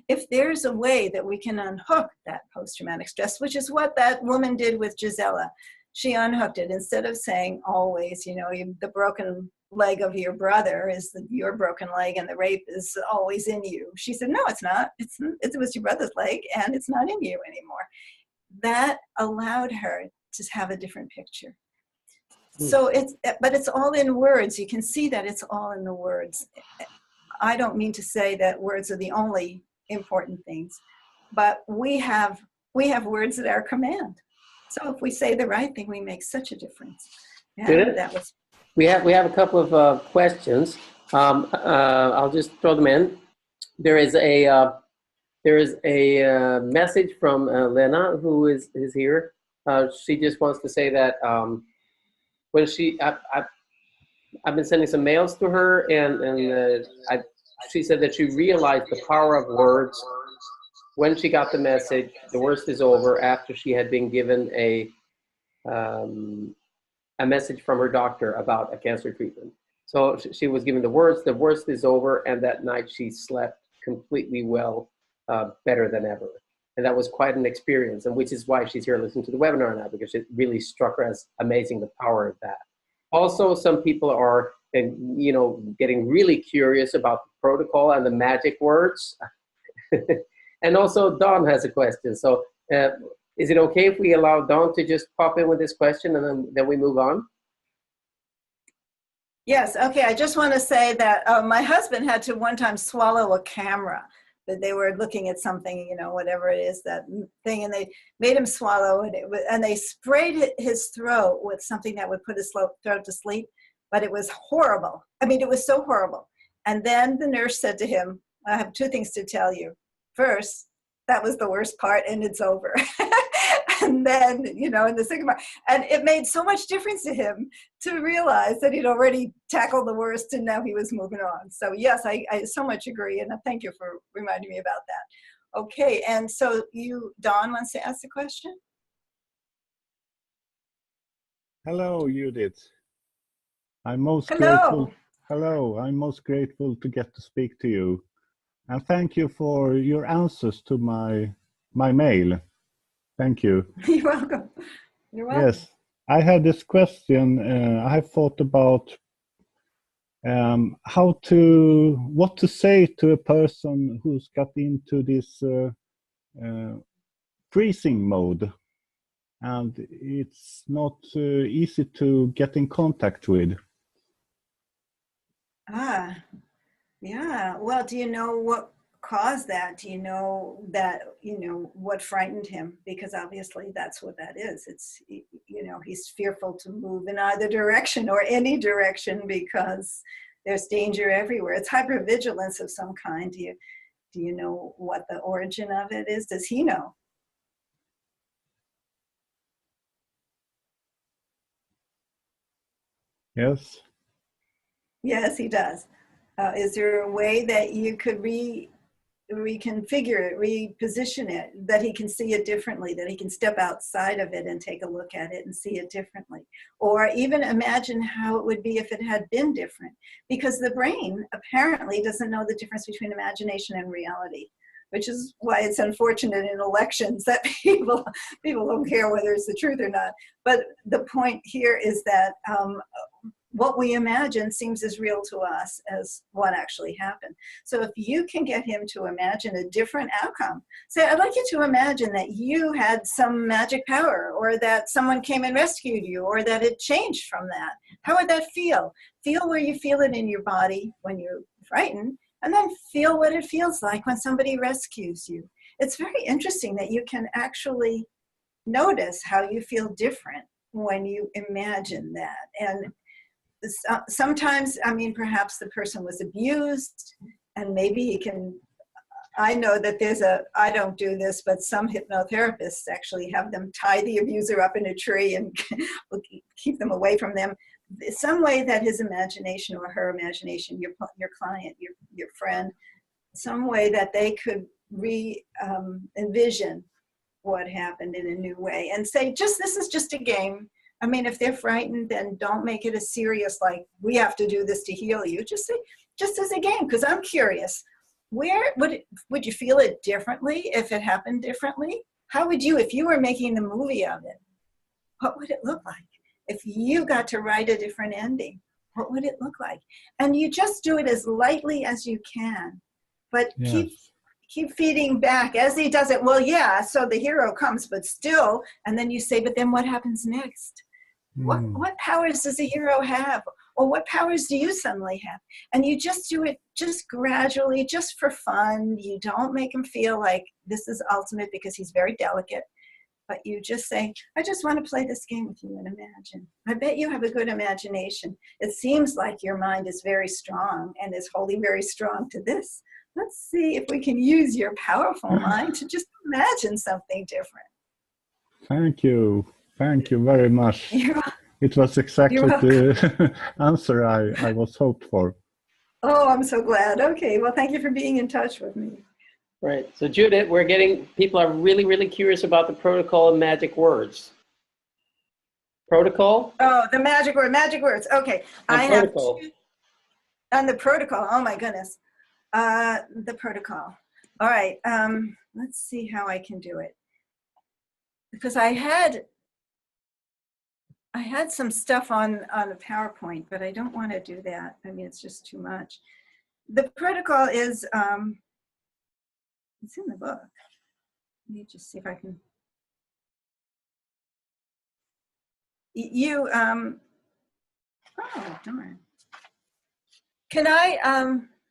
If there's a way that we can unhook that post-traumatic stress, which is what that woman did with Gisela, she unhooked it. Instead of saying always, you know, the broken leg of your brother is your broken leg and the rape is always in you. She said, no, it's not. It was your brother's leg and it's not in you anymore. That allowed her to have a different picture. So but it's all in words. You can see that it's all in the words. I don't mean to say that words are the only important things, but we have words at our command. So if we say the right thing, we make such a difference. Yeah, we have a couple of questions. I'll just throw them in. There is a message from Lena, who is here. She just wants to say that when I've been sending some mails to her, and she said that she realized the power of words when she got the message, the worst is over, after she had been given a message from her doctor about a cancer treatment. So she was given the words, the worst is over, and that night she slept completely well, better than ever. And that was quite an experience, and which is why she's here listening to the webinar now, because it really struck her as amazing, the power of that. Also, some people are, getting really curious about the protocol and the magic words. And also Dawn has a question. So is it okay if we allow Dawn to just pop in with this question and then we move on? Yes, okay. I just want to say that my husband had to one time swallow a camera that they were looking at something, you know, whatever it is, that thing, and they made him swallow, and they sprayed his throat with something that would put his throat to sleep, but it was horrible. I mean, it was so horrible. And then the nurse said to him, I have two things to tell you. First, that was the worst part, and it's over. And then, you know, in the second part, and it made so much difference to him to realize that he'd already tackled the worst, and now he was moving on. So yes, I so much agree, and thank you for reminding me about that. Okay, and so Don wants to ask the question. Hello, Judith. I'm most Hello. grateful. Hello, I'm most grateful to get to speak to you, and thank you for your answers to my mail. Thank you. You're welcome. You're welcome. Yes, I had this question. I have thought about what to say to a person who's got into this freezing mode, and it's not easy to get in contact with. Ah, yeah. Well, do you know what caused that? Do you know that, you know, what frightened him? Because obviously that's what that is. It's, you know, he's fearful to move in either direction or any direction because there's danger everywhere. It's hypervigilance of some kind. Do you know what the origin of it is? Does he know? Yes. Yes, he does. Is there a way that you could reconfigure it, reposition it, that he can see it differently, that he can step outside of it and take a look at it and see it differently? Or even imagine how it would be if it had been different? Because the brain apparently doesn't know the difference between imagination and reality, which is why it's unfortunate in elections that people don't care whether it's the truth or not. But the point here is that what we imagine seems as real to us as what actually happened. So if you can get him to imagine a different outcome, say, I'd like you to imagine that you had some magic power, or that someone came and rescued you, or that it changed from that. How would that feel? Feel where you feel it in your body when you're frightened, and then feel what it feels like when somebody rescues you. It's very interesting that you can actually notice how you feel different when you imagine that. And sometimes, I mean, perhaps the person was abused, and maybe he can, I know that I don't do this, but some hypnotherapists actually have them tie the abuser up in a tree and keep them away from them. Some way that his imagination or her imagination, your client, your friend, some way that they could envision what happened in a new way and say, this is just a game. I mean, if they're frightened, then don't make it as serious, like we have to do this to heal you. Just say, just as a game, because I'm curious. Where would you feel it differently if it happened differently? How would you, if you were making the movie of it, what would it look like? If you got to write a different ending, what would it look like? And you just do it as lightly as you can, but Yes. keep feeding back as he does it. Well, yeah, so the hero comes, but still, and then you say, but then what happens next? What powers does a hero have? Or what powers do you suddenly have? And you just do it just gradually, just for fun. You don't make him feel like this is ultimate, because he's very delicate. But you just say, I just want to play this game with you and imagine. I bet you have a good imagination. It seems like your mind is very strong and is wholly very strong to this. Let's see if we can use your powerful mind to just imagine something different. Thank you. Thank you very much. It was exactly the answer I was hoped for. Oh, I'm so glad. Okay, well, thank you for being in touch with me. Right. So Judith, people are really, really curious about the protocol of magic words. Protocol? Oh, the magic words. Okay. And protocol. On the protocol. Oh my goodness. The protocol. All right. Let's see how I can do it. Because I had some stuff on the PowerPoint, but I don't want to do that. I mean, it's just too much. The protocol is, it's in the book. Let me just see if I can. Oh, darn. Can I,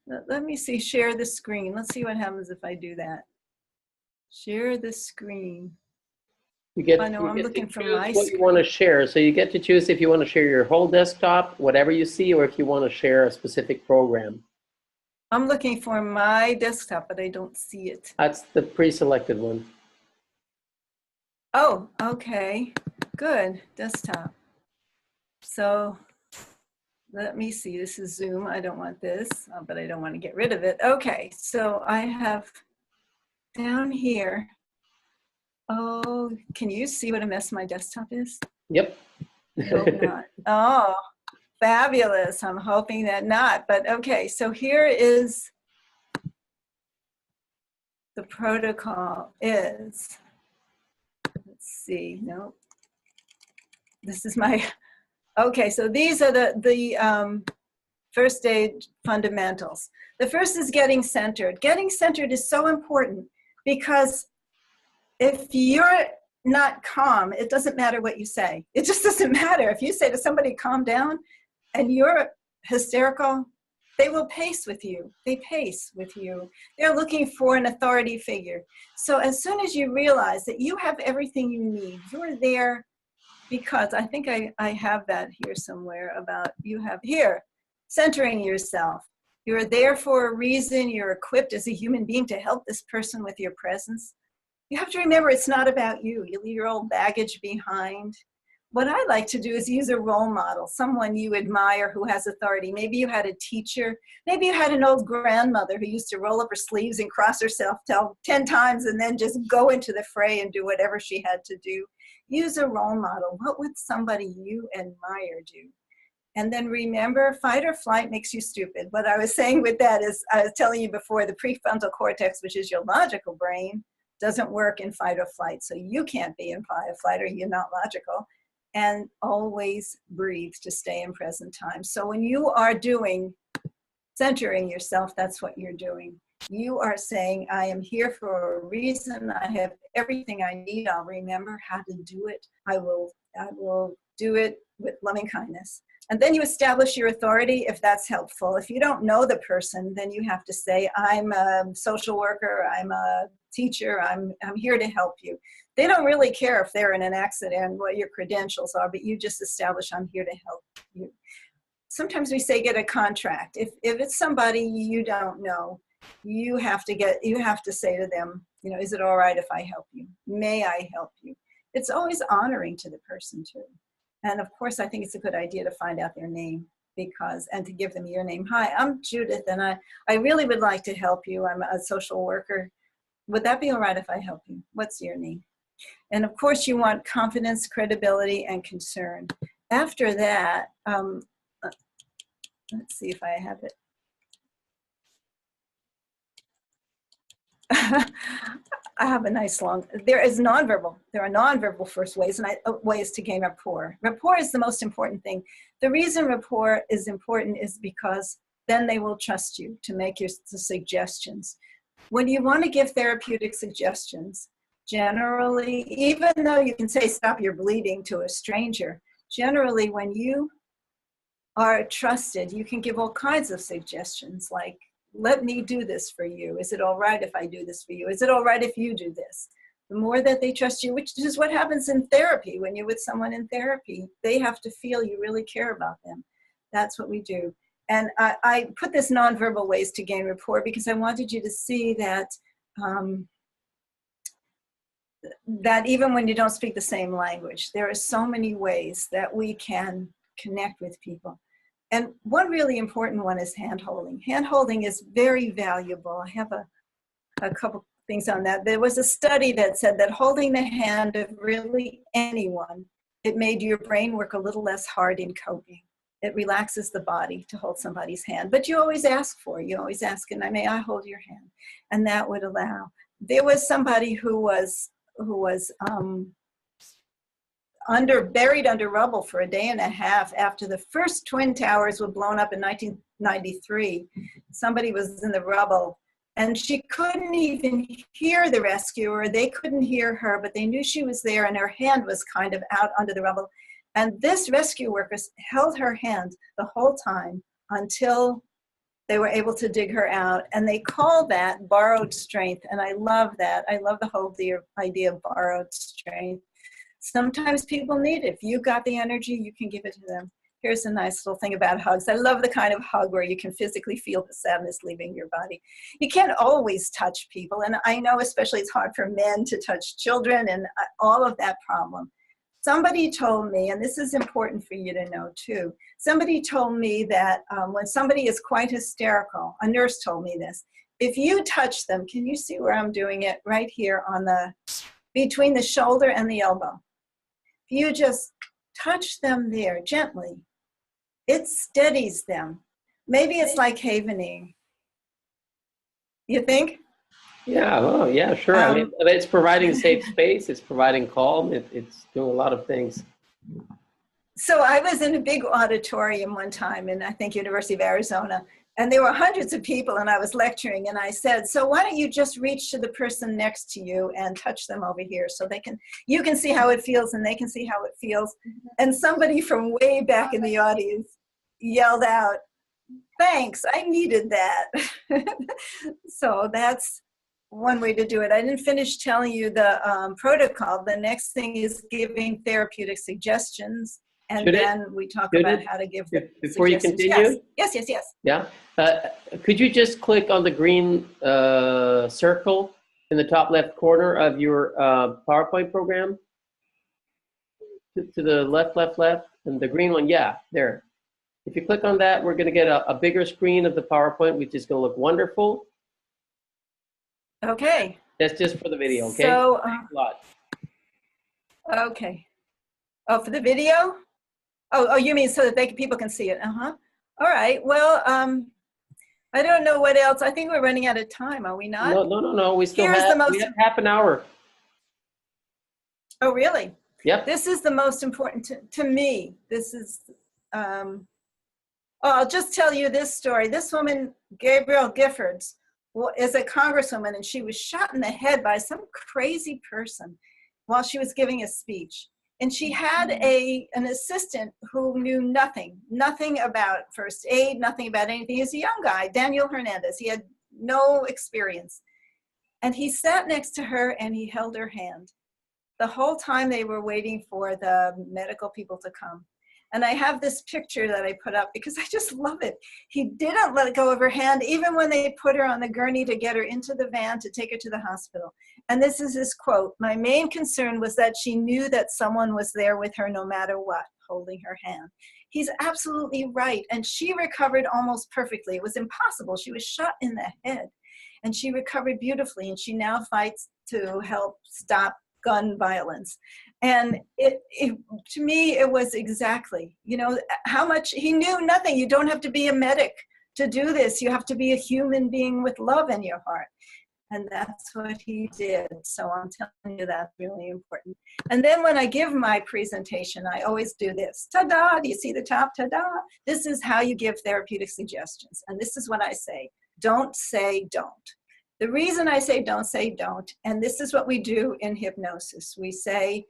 Let me see, share the screen. Let's see what happens if I do that. Share the screen. You get, I know, you I'm get looking to for choose my what you want to share. So you get to choose if you want to share your whole desktop, whatever you see, or if you want to share a specific program. I'm looking for my desktop, but I don't see it. That's the pre-selected one. Oh, okay, good, desktop. So let me see, this is Zoom. I don't want this, but I don't want to get rid of it. Okay, so I have down here, oh, can you see what a mess my desktop is? Yep. I hope not. Oh, fabulous. I'm hoping that not, but okay, so here is the protocol is, let's see, no, this is my, okay, so these are the first aid fundamentals. The first is getting centered. Getting centered is so important because if you're not calm, it doesn't matter what you say. It just doesn't matter. If you say to somebody, calm down, and you're hysterical, they will pace with you. They pace with you. They're looking for an authority figure. So as soon as you realize that you have everything you need, you're there because I think I have that here somewhere about you have here, centering yourself. You're there for a reason. You're equipped as a human being to help this person with your presence. You have to remember it's not about you. You leave your old baggage behind. What I like to do is use a role model, someone you admire who has authority. Maybe you had a teacher. Maybe you had an old grandmother who used to roll up her sleeves and cross herself 10 times and then just go into the fray and do whatever she had to do. Use a role model. What would somebody you admire do? And then remember, fight or flight makes you stupid. What I was saying with that is, I was telling you before, the prefrontal cortex, which is your logical brain, doesn't work in fight or flight. So you can't be in fight or flight or you're not logical. And always breathe to stay in present time. So when you are doing centering yourself, that's what you're doing. You are saying, I am here for a reason. I have everything I need. I'll remember how to do it. I will do it with loving kindness. And then you establish your authority if that's helpful. If you don't know the person, then you have to say, I'm a social worker, I'm a teacher, I'm here to help you. They don't really care if they're in an accident, what your credentials are, but you just establish, I'm here to help you. Sometimes we say get a contract. If it's somebody you don't know, you have to say to them, you know, is it all right if I help you? May I help you? It's always honoring to the person too. And of course, I think it's a good idea to find out their name and to give them your name. Hi, I'm Judith, and I really would like to help you. I'm a social worker. Would that be all right if I help you? What's your name? And of course, you want confidence, credibility, and concern. After that, let's see if I have it. I have a nice long, there is nonverbal. There are nonverbal first ways ways to gain rapport. Rapport is the most important thing. The reason rapport is important is because then they will trust you to make the suggestions. When you want to give therapeutic suggestions, generally, even though you can say stop your bleeding to a stranger, generally when you are trusted, you can give all kinds of suggestions like, let me do this for you. Is it all right if I do this for you? Is it all right if you do this? The more that they trust you, which is what happens in therapy. When you're with someone in therapy, they have to feel you really care about them. That's what we do. And I put this nonverbal ways to gain rapport because I wanted you to see that that even when you don't speak the same language, there are so many ways that we can connect with people. And one really important one is hand-holding. Hand-holding is very valuable. I have a couple things on that. There was a study that said that holding the hand of really anyone, it made your brain work a little less hard in coping. It relaxes the body to hold somebody's hand. But you always ask and may I hold your hand? And that would allow. There was somebody who was buried under rubble for a day and a half after the first Twin Towers were blown up in 1993. Somebody was in the rubble and she couldn't even hear the rescuer. They couldn't hear her, but they knew she was there and her hand was kind of out under the rubble. And this rescue worker held her hand the whole time until They were able to dig her out, and they call that borrowed strength. And I love that. I love the whole idea of borrowed strength. Sometimes people need it. If you got the energy, you can give it to them. Here's a nice little thing about hugs. I love the kind of hug where you can physically feel the sadness leaving your body. You can't always touch people. And I know especially it's hard for men to touch children and all of that problem. Somebody told me, and this is important for you to know too, somebody told me that when somebody is quite hysterical, a nurse told me this, if you touch them, can you see where I'm doing it? Right here on between the shoulder and the elbow. If you just touch them there gently, it steadies them. Maybe it's like havening. You think? Yeah, well, yeah, sure. I mean, it's providing safe space. It's providing calm. It's doing a lot of things. So I was in a big auditorium one time in, I think, University of Arizona, and there were hundreds of people, and I was lecturing, and I said, so why don't you just reach to the person next to you and touch them over here so you can see how it feels and they can see how it feels. And somebody from way back in the audience yelled out, thanks, I needed that. So that's one way to do it. I didn't finish telling you the protocol. The next thing is giving therapeutic suggestions. And then we talk about how to give them before you continue? Yes. Yeah. Could you just click on the green circle in the top left corner of your PowerPoint program? To the left, and the green one, yeah, there. If you click on that, we're going to get a bigger screen of the PowerPoint, which is going to look wonderful. Okay. That's just for the video, okay? So, Thanks a lot. Okay. Oh, for the video? Oh, you mean so that people can see it? All right. Well, I don't know what else. I think we're running out of time. Are we not? No. We still have half an hour. Oh, really? Yep. This is the most important to me. This is, I'll just tell you this story. This woman, Gabrielle Giffords, is a congresswoman, and she was shot in the head by some crazy person while she was giving a speech. And she had an assistant who knew nothing about first aid, nothing about anything. He was a young guy, Daniel Hernandez. He had no experience. And he sat next to her and he held her hand. The whole time they were waiting for the medical people to come. And I have this picture that I put up because I just love it. He didn't let go of her hand, even when they put her on the gurney to get her into the van to take her to the hospital. And this is his quote: "My main concern was that she knew that someone was there with her no matter what, holding her hand." He's absolutely right. And she recovered almost perfectly. It was impossible. She was shot in the head. And she recovered beautifully. And she now fights to help stop gun violence. And to me, it was exactly, how much he knew nothing. You don't have to be a medic to do this. You have to be a human being with love in your heart. And that's what he did. So I'm telling you, that's really important. And then when I give my presentation, I always do this. Ta-da, do you see the top? Ta-da. This is how you give therapeutic suggestions. And this is what I say. Don't say don't. The reason I say don't, and this is what we do in hypnosis. We say,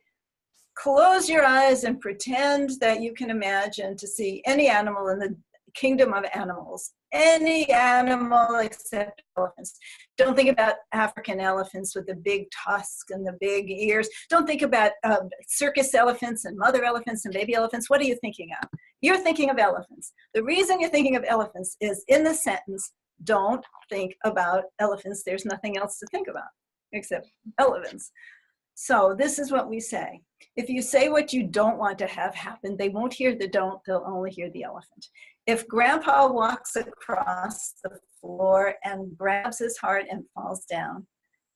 close your eyes and pretend that you can imagine to see any animal in the kingdom of animals, any animal except elephants. Don't think about African elephants with the big tusks and the big ears. Don't think about circus elephants and mother elephants and baby elephants. What are you thinking of? You're thinking of elephants. The reason you're thinking of elephants is in the sentence, don't think about elephants. There's nothing else to think about except elephants. So this is what we say. If you say what you don't want to have happen, they won't hear the don't, they'll only hear the elephant. If Grandpa walks across the floor and grabs his heart and falls down,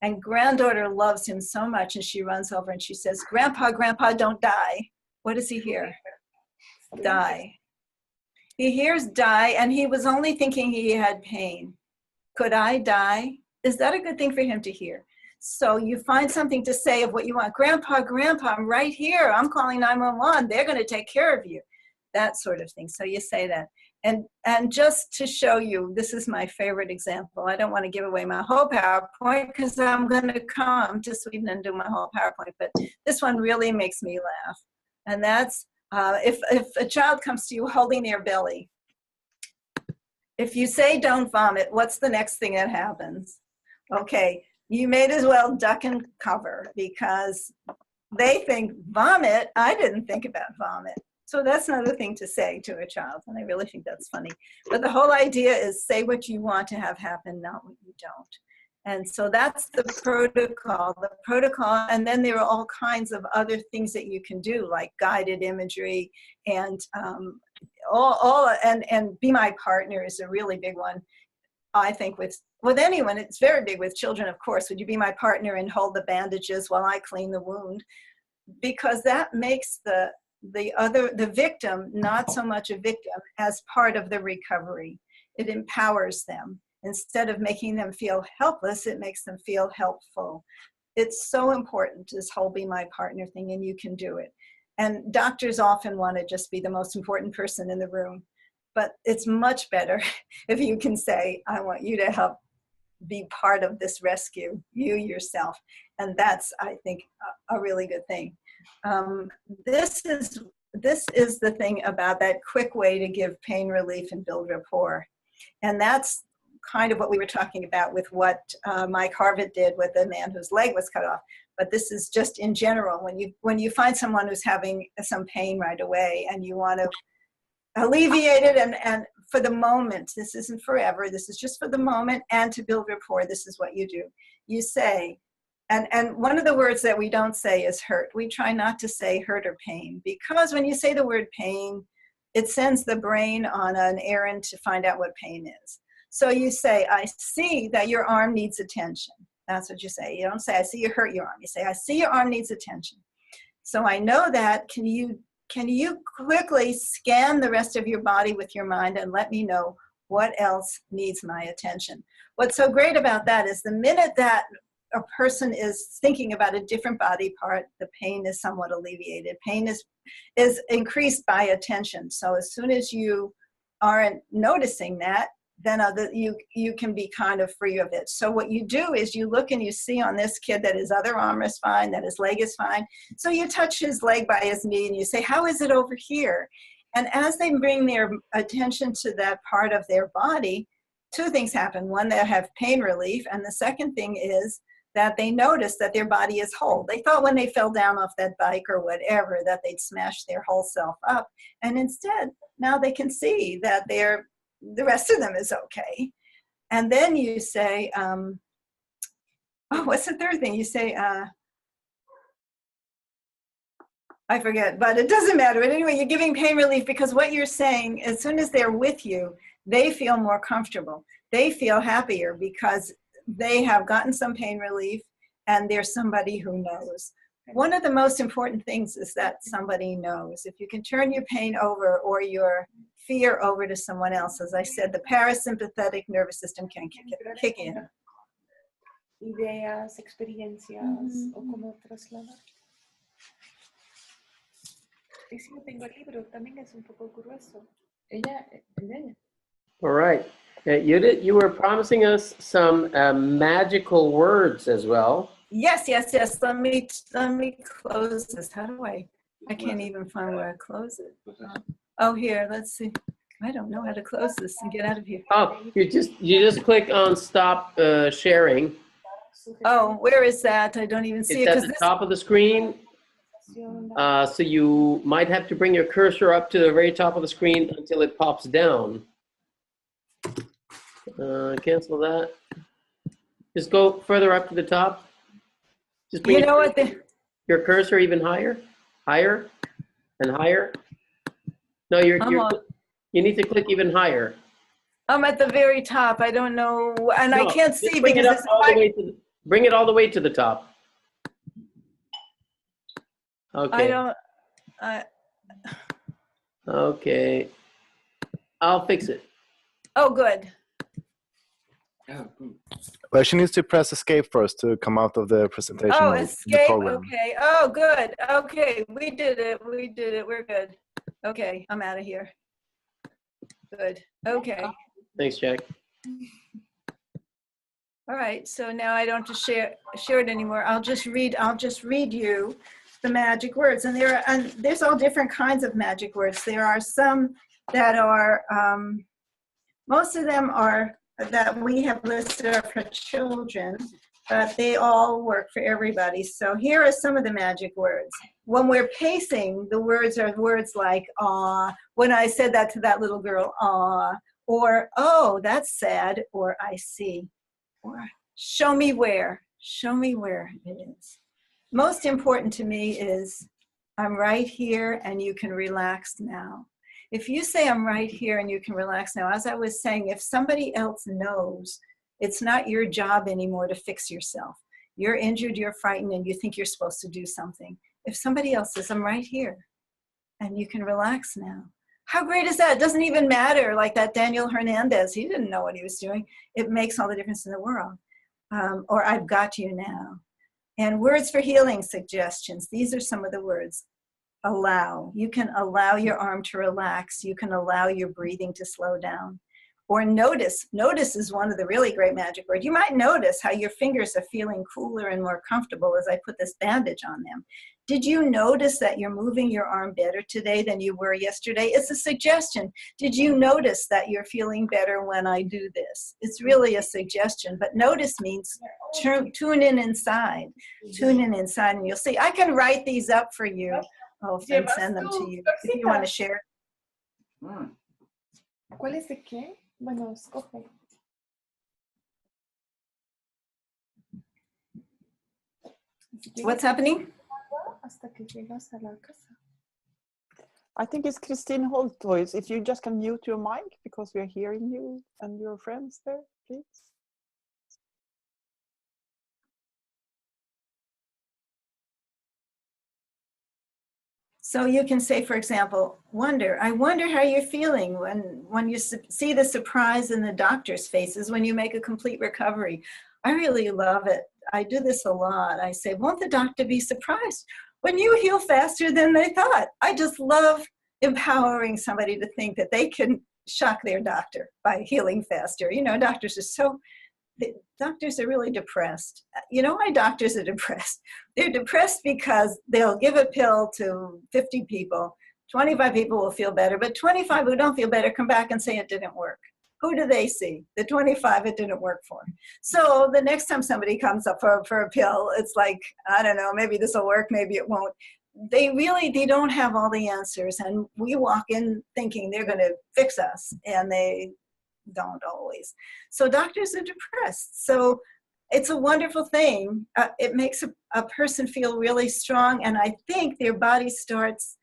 and granddaughter loves him so much and she runs over and she says, Grandpa, Grandpa, don't die. What does he hear? Die. He hears die, and he was only thinking he had pain. Could I die? Is that a good thing for him to hear? So you find something to say of what you want. Grandpa, Grandpa, I'm right here. I'm calling 911. They're going to take care of you. That sort of thing. So you say that. And just to show you, this is my favorite example. I don't want to give away my whole PowerPoint because I'm going to come to Sweden and do my whole PowerPoint. But this one really makes me laugh. And that's, if a child comes to you holding their belly, if you say don't vomit, what's the next thing that happens? Okay, you may as well duck and cover, because they think vomit. I didn't think about vomit. So that's another thing to say to a child, and I really think that's funny. But the whole idea is say what you want to have happen, not what you don't. And so that's the protocol, and then there are all kinds of other things that you can do, like guided imagery, and and Be My Partner is a really big one. I think with anyone, it's very big with children, of course. Would you be my partner and hold the bandages while I clean the wound? Because that makes the victim not so much a victim as part of the recovery. It empowers them. Instead of making them feel helpless, it makes them feel helpful. It's so important, this whole Be My Partner thing, and you can do it. And doctors often want to just be the most important person in the room. But it's much better if you can say, I want you to help be part of this rescue, you yourself. And that's, I think, a really good thing. This is the thing about that quick way to give pain relief and build rapport. And that's kind of what we were talking about with what Mike Harvett did with the man whose leg was cut off. But this is just in general, when you find someone who's having some pain right away and you want to alleviate it, and for the moment, this isn't forever, this is just for the moment, and to build rapport, this is what you do. You say, and one of the words that we don't say is hurt. We try not to say hurt or pain, because when you say the word pain, it sends the brain on an errand to find out what pain is. So you say, I see that your arm needs attention. That's what you say. You don't say, I see you hurt your arm. You say, I see your arm needs attention. So I know that. Can you quickly scan the rest of your body with your mind and let me know what else needs my attention? What's so great about that is the minute that a person is thinking about a different body part, the pain is somewhat alleviated. Pain is increased by attention. So as soon as you aren't noticing that, then you can be kind of free of it. So what you do is you look and you see on this kid that his other arm is fine, that his leg is fine. So you touch his leg by his knee and you say, how is it over here? And as they bring their attention to that part of their body, two things happen. One, they have pain relief. And the second thing is that they notice that their body is whole. They thought when they fell down off that bike or whatever that they'd smash their whole self up. And instead, now they can see that the rest of them is okay. And then you say, what's the third thing? You say, I forget, but it doesn't matter. But anyway, you're giving pain relief, because what you're saying, as soon as they're with you, they feel more comfortable. They feel happier because they have gotten some pain relief and there's somebody who knows. One of the most important things is that somebody knows. If you can turn your pain over or your fear over to someone else, as I said, the parasympathetic nervous system can kick in. Ideas, experiencias, o cómo trasladar. Y si no tengo el libro, también es un poco grueso. Ella. All right. You were promising us some magical words as well. Yes. Let me close this. How do I can't even find where I close it. Oh, here, let's see. I don't know how to close this and get out of here. Oh, you just click on stop sharing. Oh, where is that? I don't even see it. It's at the top of the screen. So you might have to bring your cursor up to the very top of the screen until it pops down. Cancel that. Just go further up to the top. Just bring your cursor even higher, and higher. No, you need to click even higher. I'm at the very top. I don't know, and I can't see because it's bring it all the way to the top. Okay. Okay. I'll fix it. Oh, good. Well, she needs to press escape first to come out of the presentation. Oh, escape. Okay. Oh, good. Okay. We did it. We're good. Okay. I'm out of here. Good. Okay. Thanks, Jack. All right. So now I don't have to share it anymore. I'll just read you the magic words. And there's all different kinds of magic words. There are some that are Most of them are that we have listed are for children, but they all work for everybody. So here are some of the magic words. When we're pacing, the words are words like, aw, when I said that to that little girl, aw, or, oh, that's sad, or I see, or show me where it is. Most important to me is, I'm right here and you can relax now. If you say I'm right here and you can relax now, as I was saying, if somebody else knows, it's not your job anymore to fix yourself. You're injured, you're frightened, and you think you're supposed to do something. If somebody else says, I'm right here and you can relax now. How great is that? It doesn't even matter, like that Daniel Hernandez, he didn't know what he was doing. It makes all the difference in the world. Or I've got you now. And words for healing suggestions. These are some of the words. Allow. You can allow your arm to relax. You can allow your breathing to slow down. Or notice. Notice is one of the really great magic words. You might notice how your fingers are feeling cooler and more comfortable as I put this bandage on them. Did you notice that you're moving your arm better today than you were yesterday? It's a suggestion. Did you notice that you're feeling better when I do this? It's really a suggestion, but notice means tune in inside. Tune in inside and you'll see. I can write these up for you. I'll send them to you if you want to share. ¿Cuál es de qué? Bueno, escoge. What's happening? Hasta que llegas a la casa. I think it's Christine Holtoys. If you just can mute your mic because we are hearing you and your friends there, please. So you can say, for example, I wonder how you're feeling when you see the surprise in the doctor's faces when you make a complete recovery. I really love it. I do this a lot. I say, won't the doctor be surprised when you heal faster than they thought? I just love empowering somebody to think that they can shock their doctor by healing faster. You know, doctors are really depressed. You know why doctors are depressed? They're depressed because they'll give a pill to 50 people. 25 people will feel better, but 25 who don't feel better come back and say it didn't work. Who do they see? The 25 it didn't work for. So the next time somebody comes up for a pill, it's like, I don't know, maybe this will work, maybe it won't. They don't have all the answers, and we walk in thinking they're going to fix us, and they don't always. So doctors are depressed. So it's a wonderful thing. It makes a person feel really strong, and I think their body starts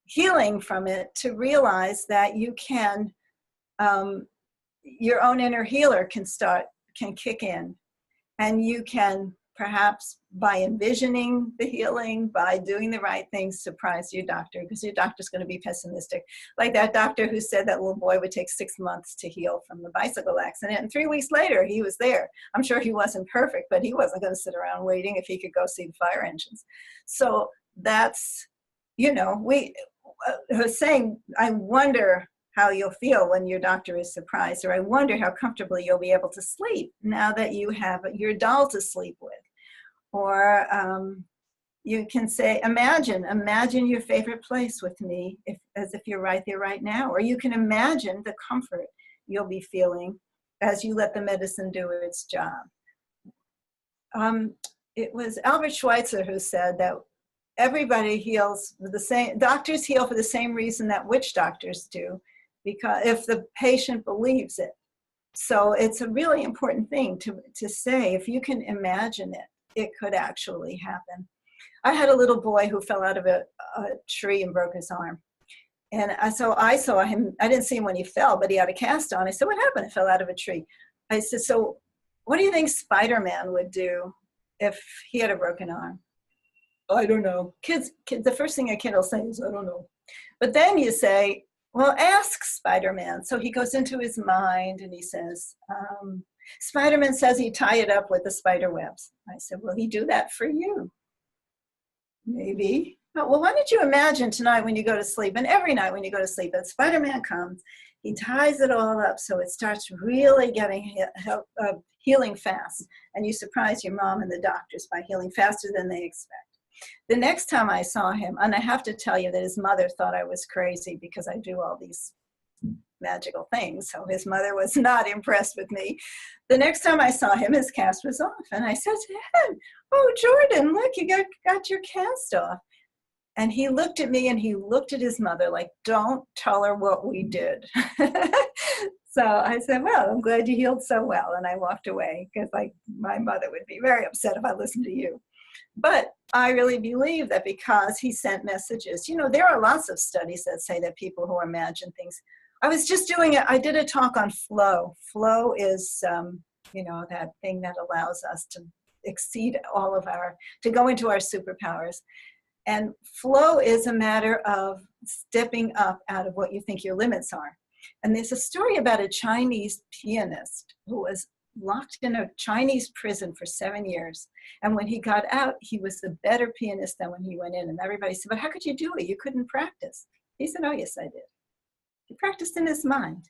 healing from it to realize that you can, your own inner healer can kick in, and you can perhaps by envisioning the healing, by doing the right things, surprise your doctor, because your doctor's going to be pessimistic. Like that doctor who said that little boy would take 6 months to heal from the bicycle accident, and 3 weeks later he was there. I'm sure he wasn't perfect, but he wasn't going to sit around waiting if he could go see the fire engines. So that's, you know, we saying, I wonder how you'll feel when your doctor is surprised, or I wonder how comfortably you'll be able to sleep now that you have your doll to sleep with. Or you can say, imagine your favorite place with me, as if you're right there right now. Or you can imagine the comfort you'll be feeling as you let the medicine do its job. It was Albert Schweitzer who said that everybody heals the same, doctors heal for the same reason that witch doctors do, because if the patient believes it. So it's a really important thing to say, if you can imagine it, it could actually happen. I had a little boy who fell out of a tree and broke his arm. And so I saw him, I didn't see him when he fell, but he had a cast on. I said, what happened? He fell out of a tree. I said, so what do you think Spider-Man would do if he had a broken arm? I don't know. Kids, the first thing a kid will say is, I don't know. But then you say, well, ask Spider-Man. So he goes into his mind and he says, Spider-Man says he tie it up with the spider webs. I said, will he do that for you? Maybe. Oh, well, why don't you imagine tonight when you go to sleep, and every night when you go to sleep, that Spider-Man comes, he ties it all up so it starts really getting healing fast. And you surprise your mom and the doctors by healing faster than they expect. The next time I saw him, and I have to tell you that his mother thought I was crazy because I do all these magical things. So his mother was not impressed with me. The next time I saw him, his cast was off. And I said to him, "Oh, Jordan, look, you got your cast off." And he looked at me and he looked at his mother like, "Don't tell her what we did." So I said, "Well, I'm glad you healed so well." And I walked away because like my mother would be very upset if I listened to you. But I really believe that because he sent messages, you know, there are lots of studies that say that people who imagine things. I did a talk on flow. Flow is, you know, that thing that allows us to exceed to go into our superpowers. And flow is a matter of stepping up out of what you think your limits are. And there's a story about a Chinese pianist who was locked in a Chinese prison for 7 years. And when he got out, he was a better pianist than when he went in. And everybody said, "But how could you do it? You couldn't practice." He said, "Oh, yes, I did." He practiced in his mind.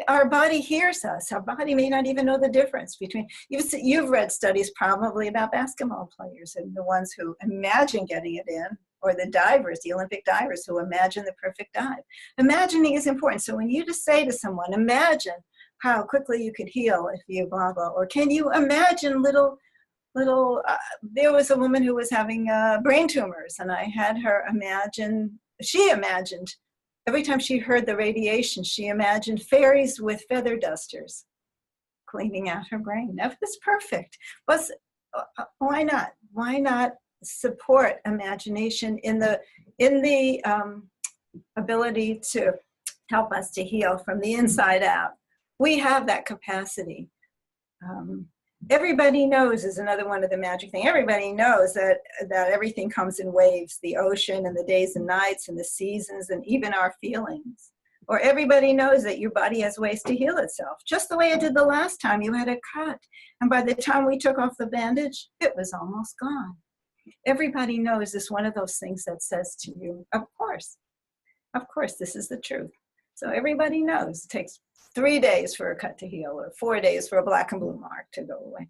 Our body hears us. Our body may not even know the difference between, you've read studies probably about basketball players and the ones who imagine getting it in, or the divers, the Olympic divers who imagine the perfect dive. Imagining is important. So when you just say to someone, "Imagine how quickly you could heal if you blah, blah," or can you imagine there was a woman who was having brain tumors, and I had her she imagined, every time she heard the radiation, she imagined fairies with feather dusters cleaning out her brain. That was perfect. But why not? Why not support imagination in the ability to help us to heal from the inside out? We have that capacity. Everybody knows is another one of the magic things. Everybody knows that everything comes in waves, the ocean and the days and nights and the seasons and even our feelings. Or everybody knows that your body has ways to heal itself, just the way it did the last time you had a cut. And by the time we took off the bandage, it was almost gone. Everybody knows it's one of those things that says to you, of course, this is the truth. So everybody knows it takes 3 days for a cut to heal, or 4 days for a black and blue mark to go away.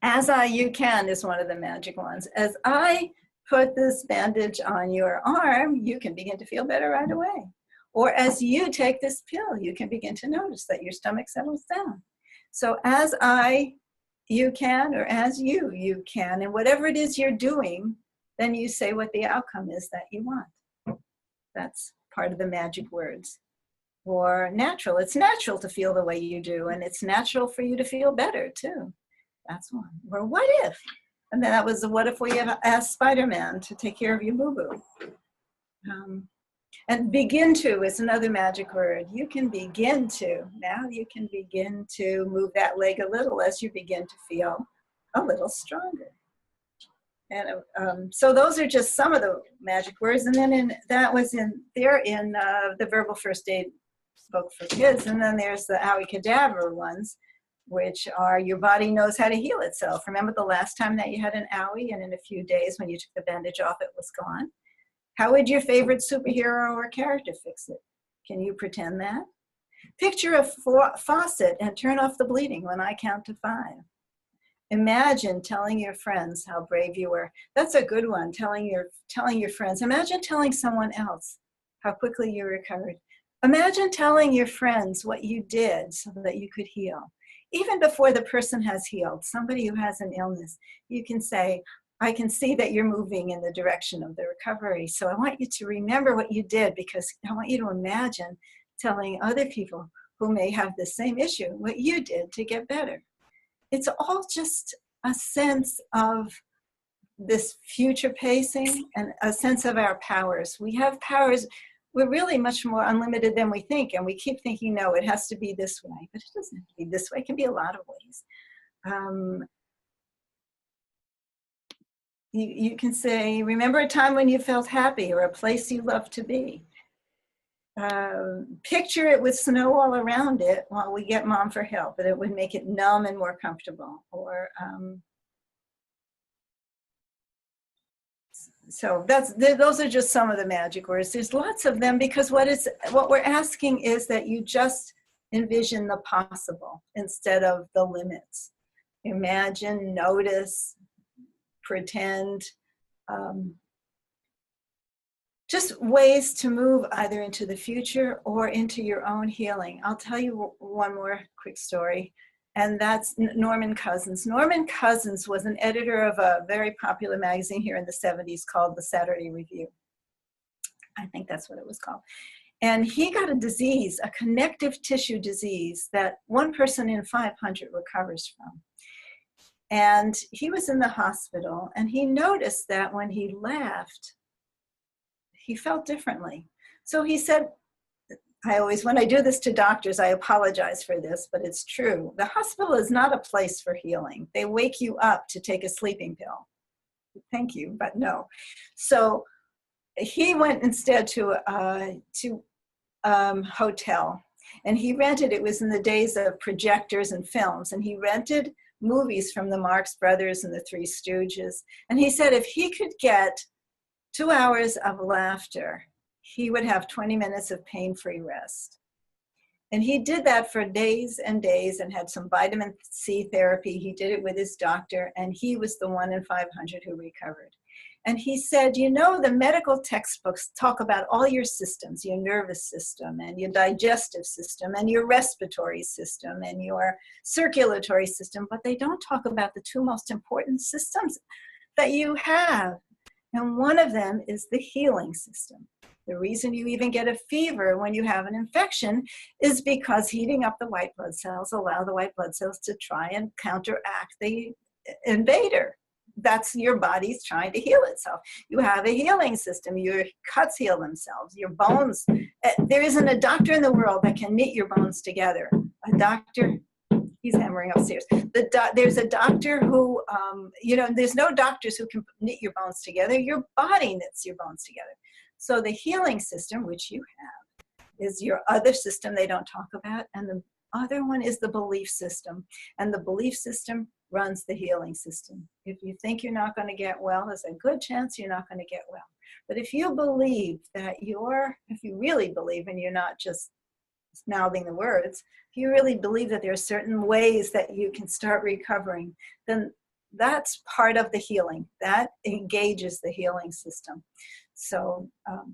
As you can is one of the magic ones. As I put this bandage on your arm, you can begin to feel better right away. Or as you take this pill, you can begin to notice that your stomach settles down. So as you can, or as you can, and whatever it is you're doing, then you say what the outcome is that you want. That's part of the magic words. Or natural. It's natural to feel the way you do, and it's natural for you to feel better too. That's one. Or what if? And then that was the what if we asked Spider-Man to take care of your boo-boo. And begin to is another magic word. You can begin to. Now you can begin to move that leg a little as you begin to feel a little stronger. And so those are just some of the magic words. And then the Verbal First Aid book for kids. And then there's the Owie Cadaver ones, which are your body knows how to heal itself. Remember the last time that you had an owie and in a few days when you took the bandage off, it was gone? How would your favorite superhero or character fix it? Can you pretend that? Picture a faucet and turn off the bleeding when I count to 5. Imagine telling your friends how brave you were. That's a good one, telling your friends. Imagine telling someone else how quickly you recovered. Imagine telling your friends what you did so that you could heal. Even before the person has healed, somebody who has an illness, you can say, "I can see that you're moving in the direction of the recovery. So I want you to remember what you did, because I want you to imagine telling other people who may have the same issue what you did to get better." It's all just a sense of this future pacing and a sense of our powers. We have powers. We're really much more unlimited than we think, and we keep thinking, no, it has to be this way, but it doesn't have to be this way. It can be a lot of ways. You can say, remember a time when you felt happy, or a place you loved to be. Picture it with snow all around it while we get Mom for help, but it would make it numb and more comfortable. Or so those are just some of the magic words. There's lots of them, because what we're asking is that you just envision the possible instead of the limits. Imagine, notice, pretend. just ways to move either into the future or into your own healing. I'll tell you one more quick story, and that's Norman Cousins. Norman Cousins was an editor of a very popular magazine here in the 70s called the Saturday Review. I think that's what it was called. And he got a disease, a connective tissue disease that 1 person in 500 recovers from. And he was in the hospital, and he noticed that when he laughed, he felt differently. So he said, when I do this to doctors, I apologize for this, but it's true. The hospital is not a place for healing. They wake you up to take a sleeping pill. Thank you, but no. So he went instead to hotel, and he rented, it was in the days of projectors and films, and he rented movies from the Marx Brothers and the Three Stooges. And he said if he could get 2 hours of laughter, he would have 20 minutes of pain-free rest. And he did that for days and days and had some vitamin C therapy. He did it with his doctor, and he was the 1 in 500 who recovered. And he said, you know, the medical textbooks talk about all your systems, your nervous system and your digestive system and your respiratory system and your circulatory system, but they don't talk about the 2 most important systems that you have. And one of them is the healing system. The reason you even get a fever when you have an infection is because heating up the white blood cells allow the white blood cells to try and counteract the invader. That's your body's trying to heal itself. You have a healing system. Your cuts heal themselves. Your bones, there isn't a doctor in the world that can knit your bones together. A doctor, he's hammering upstairs. There's a doctor who, there's no doctors who can knit your bones together. Your body knits your bones together. So the healing system, which you have, is your other system they don't talk about. And the other one is the belief system. And the belief system runs the healing system. If you think you're not going to get well, there's a good chance you're not going to get well. But if you believe that if you really believe, and you're not just mouthing the words, if you really believe that there are certain ways that you can start recovering, then that's part of the healing. That engages the healing system. So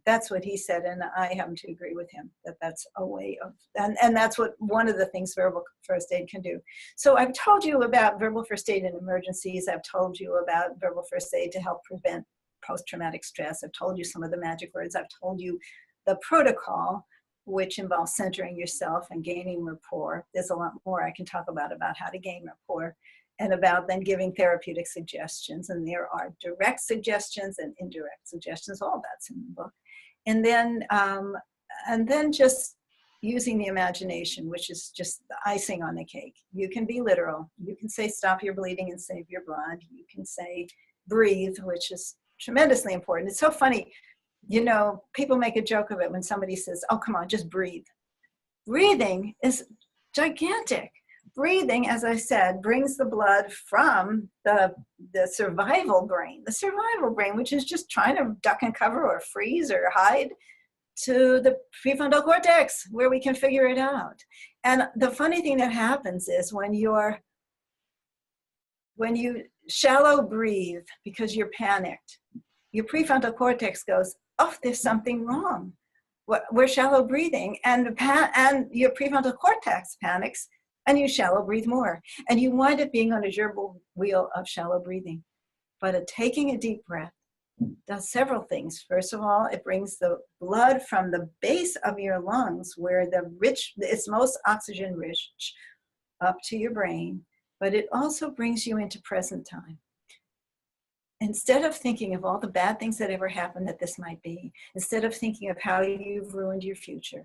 that's what he said, and I happen to agree with him that that's a way of, and that's what one of the things verbal first aid can do. So I've told you about verbal first aid in emergencies. I've told you about verbal first aid to help prevent post-traumatic stress. I've told you some of the magic words. I've told you the protocol, which involves centering yourself and gaining rapport. There's a lot more I can talk about how to gain rapport, and about then giving therapeutic suggestions. And there are direct suggestions and indirect suggestions, all that's in the book. And then just using the imagination, which is just the icing on the cake. You can be literal. You can say, stop your bleeding and save your blood. You can say, breathe, which is tremendously important. It's so funny, people make a joke of it when somebody says, oh, come on, just breathe. Breathing is gigantic. Breathing, as I said, brings the blood from the survival brain, which is just trying to duck and cover or freeze or hide, to the prefrontal cortex, where we can figure it out. And the funny thing that happens is when you shallow breathe because you're panicked, your prefrontal cortex goes, oh, there's something wrong. We're shallow breathing, and your prefrontal cortex panics, and you shallow breathe more. And you wind up being on a gerbil wheel of shallow breathing. But taking a deep breath does several things. First of all, it brings the blood from the base of your lungs, where it's most oxygen rich, up to your brain. But it also brings you into present time. Instead of thinking of all the bad things that ever happened that this might be, instead of thinking of how you've ruined your future,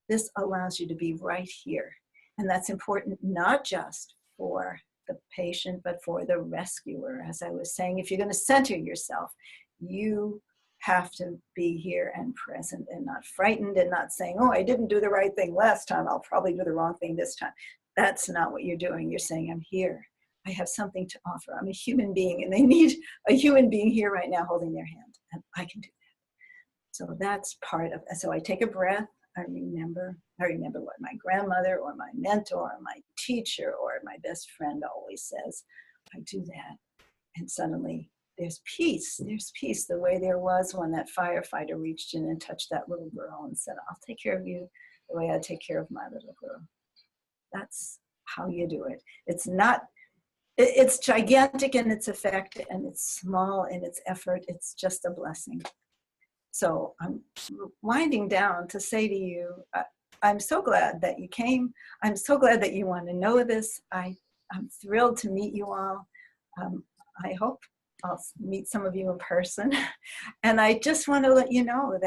this allows you to be right here. And that's important not just for the patient, but for the rescuer. As I was saying, if you're going to center yourself, you have to be here and present and not frightened and not saying, oh, I didn't do the right thing last time, I'll probably do the wrong thing this time. That's not what you're doing. You're saying, I'm here. I have something to offer. I'm a human being, and they need a human being here right now holding their hand, and I can do that. So that's part of it. So I take a breath. I remember what my grandmother or my mentor or my teacher or my best friend always says. I do that, and suddenly there's peace. There's peace the way there was when that firefighter reached in and touched that little girl and said, I'll take care of you the way I take care of my little girl. That's how you do it. It's not, it's gigantic in its effect and it's small in its effort. It's just a blessing. So I'm winding down to say to you, I'm so glad that you came. I'm so glad that you want to know this. I'm thrilled to meet you all. I hope I'll meet some of you in person. And I just want to let you know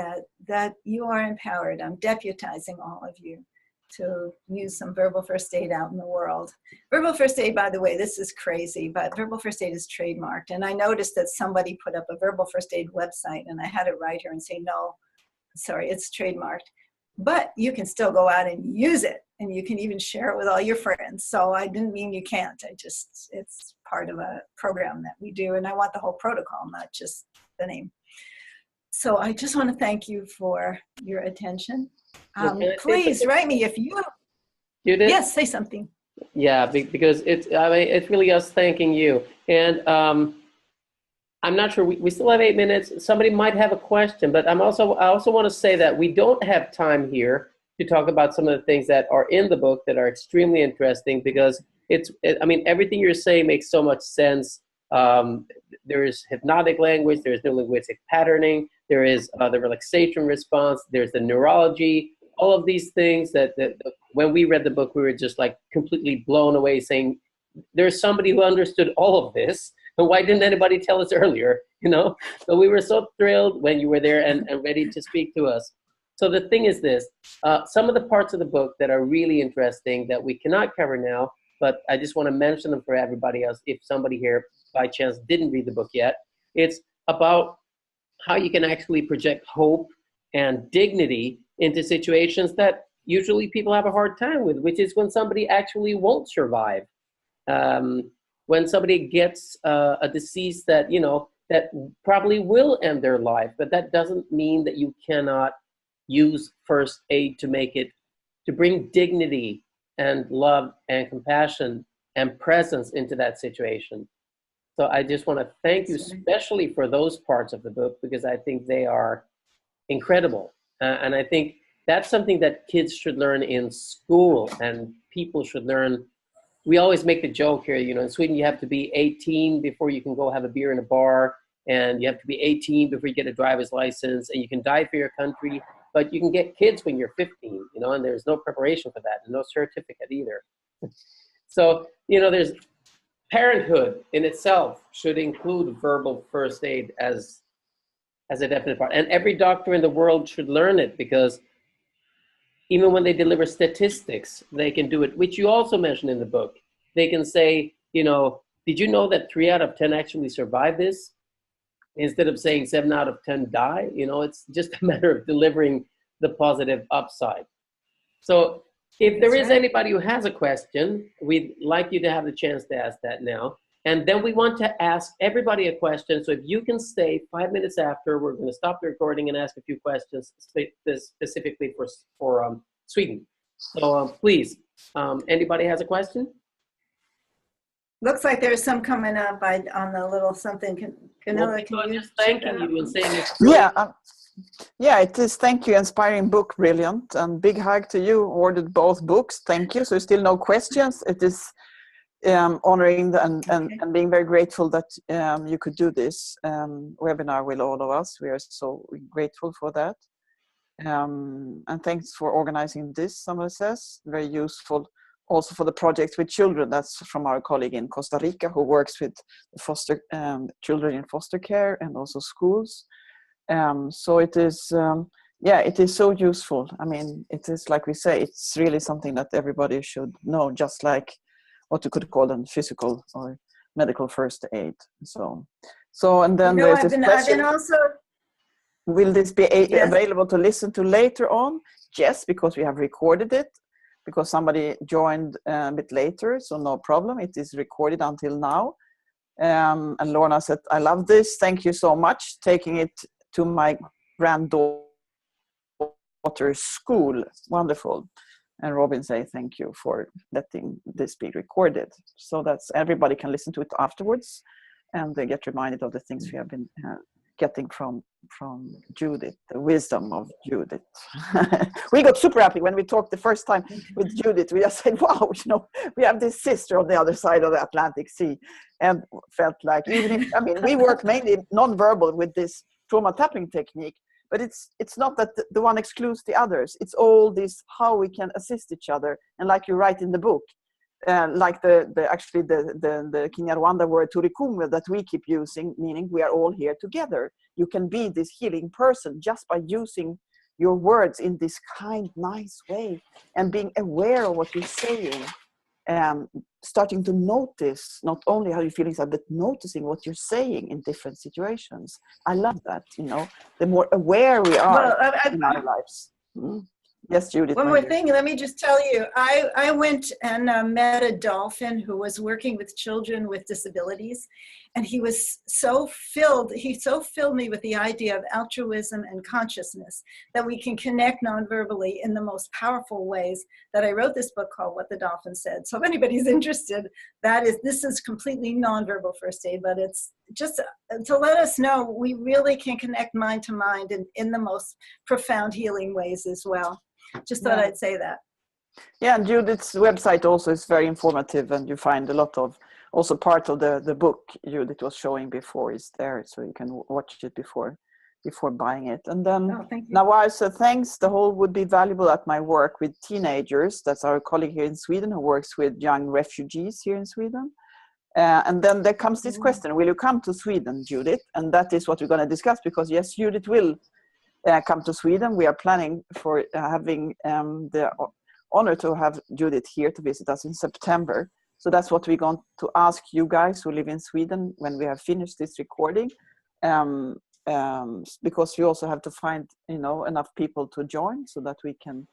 that you are empowered. I'm deputizing all of you to use some verbal first aid out in the world. Verbal first aid, by the way, this is crazy, but verbal first aid is trademarked. And I noticed that somebody put up a verbal first aid website and I had to write her and say, no, sorry, it's trademarked. But you can still go out and use it, and you can even share it with all your friends. So I didn't mean you can't. It's part of a program that we do, and I want the whole protocol, not just the name. So I just want to thank you for your attention. Please write me if you. Judith? Yes, say something. Yeah, because it's really us thanking you. And I'm not sure, we still have 8 minutes. Somebody might have a question, but I also want to say that we don't have time here to talk about some of the things that are in the book that are extremely interesting, because everything you're saying makes so much sense. There is hypnotic language, there is neurolinguistic patterning, there is the relaxation response, there's the neurology, all of these things that when we read the book, we were just like completely blown away, saying, there's somebody who understood all of this. And why didn't anybody tell us earlier? So we were so thrilled when you were there and ready to speak to us. So the thing is this, some of the parts of the book that are really interesting that we cannot cover now, but I just want to mention them for everybody else if somebody here by chance didn't read the book yet. It's about how you can actually project hope and dignity into situations that usually people have a hard time with, which is when somebody actually won't survive. When somebody gets a disease that, that probably will end their life, but that doesn't mean that you cannot use first aid to bring dignity and love and compassion and presence into that situation. So I just want to thank you especially for those parts of the book, because I think they are incredible. And I think that's something that kids should learn in school and people should learn. We always make the joke here, in Sweden you have to be 18 before you can go have a beer in a bar, and you have to be 18 before you get a driver's license, and you can die for your country, but you can get kids when you're 15, and there's no preparation for that, and no certificate either. So, there's parenthood in itself should include verbal first aid as a definite part. And every doctor in the world should learn it, because even when they deliver statistics, they can do it, which you also mentioned in the book. They can say, did you know that 3 out of 10 actually survive this? Instead of saying 7 out of 10 die, it's just a matter of delivering the positive upside. So if there is anybody who has a question, we'd like you to have the chance to ask that now. And then we want to ask everybody a question. So if you can stay 5 minutes after, we're going to stop the recording and ask a few questions specifically for Sweden. So please, anybody has a question? Looks like there's some coming up on the little something. Camilla, can you just thanking you and saying it's Yeah, it is. Thank you. Inspiring book. Brilliant. And big hug to you. Ordered both books. Thank you. So still no questions. It is honoring and being very grateful that you could do this webinar with all of us. We are so grateful for that. And thanks for organizing this, someone says. Very useful also for the project with children. That's from our colleague in Costa Rica who works with foster children in foster care and also schools. So it is, it is so useful. It is like we say, it's really something that everybody should know, just like what you could call them physical or medical first aid. So and then there's this question. Will this be available to listen to later on? Yes, because we have recorded it, because somebody joined a bit later, so no problem. It is recorded until now. And Lorna said, I love this. Thank you so much. Taking it to my granddaughter's school. Wonderful. And Robin say thank you for letting this be recorded. So that's everybody can listen to it afterwards. and they get reminded of the things we have been getting from Judith, the wisdom of Judith. We got super happy when we talked the first time with Judith. We just said, wow, you know, we have this sister on the other side of the Atlantic Sea, and felt like, even if, I mean, we work mainly non-verbal with this trauma tapping technique, but it's not that the one excludes the others. It's all this, how we can assist each other. And like you write in the book, like the Kinyarwanda word turikumwe that we keep using, meaning we are all here together. You can be this healing person just by using your words in this kind, nice way, and being aware of what you're saying, starting to notice not only how you're feeling, but noticing what you're saying in different situations. I love that, you know, the more aware we are in our lives. Mm-hmm. Yes, Judith. One more thing, let me just tell you, I went and met a dolphin who was working with children with disabilities, and he so filled me with the idea of altruism and consciousness, that we can connect non-verbally in the most powerful ways, that I wrote this book called What the Dolphin Said. So if anybody's interested, this is completely non-verbal first aid, but it's just to let us know we really can connect mind to mind in the most profound healing ways as well. Just thought I'd say that. Yeah, and Judith's website also is very informative, and you find a lot of, also part of the book Judith was showing before is there, so you can watch it before buying it. And then Nawar said, thanks, the whole would be valuable at my work with teenagers. That's our colleague here in Sweden who works with young refugees here in Sweden. And then there comes this question, will you come to Sweden, Judith? And that is what we're going to discuss, because yes, Judith will come to Sweden. We are planning for having the honor to have Judith here to visit us in September. So that's what we're going to ask you guys who live in Sweden when we have finished this recording, because we also have to find, you know, enough people to join so that we can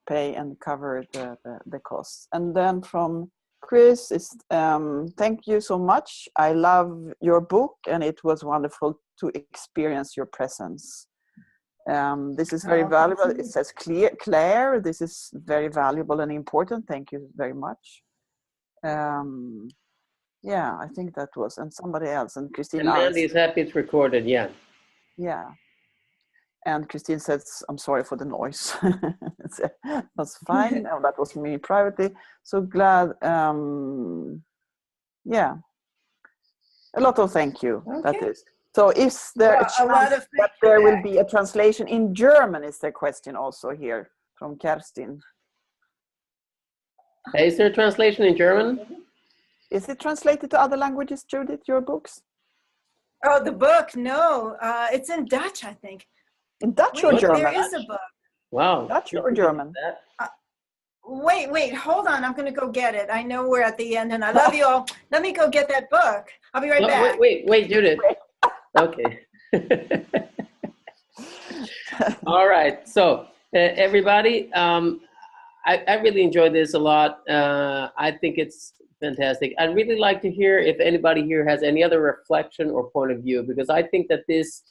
pay and cover the costs. And then from Chris is, thank you so much. I love your book, and it was wonderful to experience your presence. This is very valuable. It says Claire, this is very valuable and important. Thank you very much. Yeah, I think that was, and somebody else, and Christine. And Mandy is happy it's recorded, yeah. Yeah. And Christine says, I'm sorry for the noise. That's fine. No, that was me privately. So glad. Yeah. A lot of thank you. Okay. That is. So is there a chance that there will be a translation in German, is the question also here from Kerstin. Is there a translation in German? Is it translated to other languages, Judith, your books? Oh, the book? No, it's in Dutch, I think. In Dutch or German? There is a book. Wow. Dutch or German? Wait, hold on. I'm going to go get it. I know we're at the end, and I love you all. Let me go get that book. I'll be right back. Wait, Judith. Okay. All right. So, everybody, I really enjoyed this a lot. I think it's fantastic. I'd really like to hear if anybody here has any other reflection or point of view, because I think that this,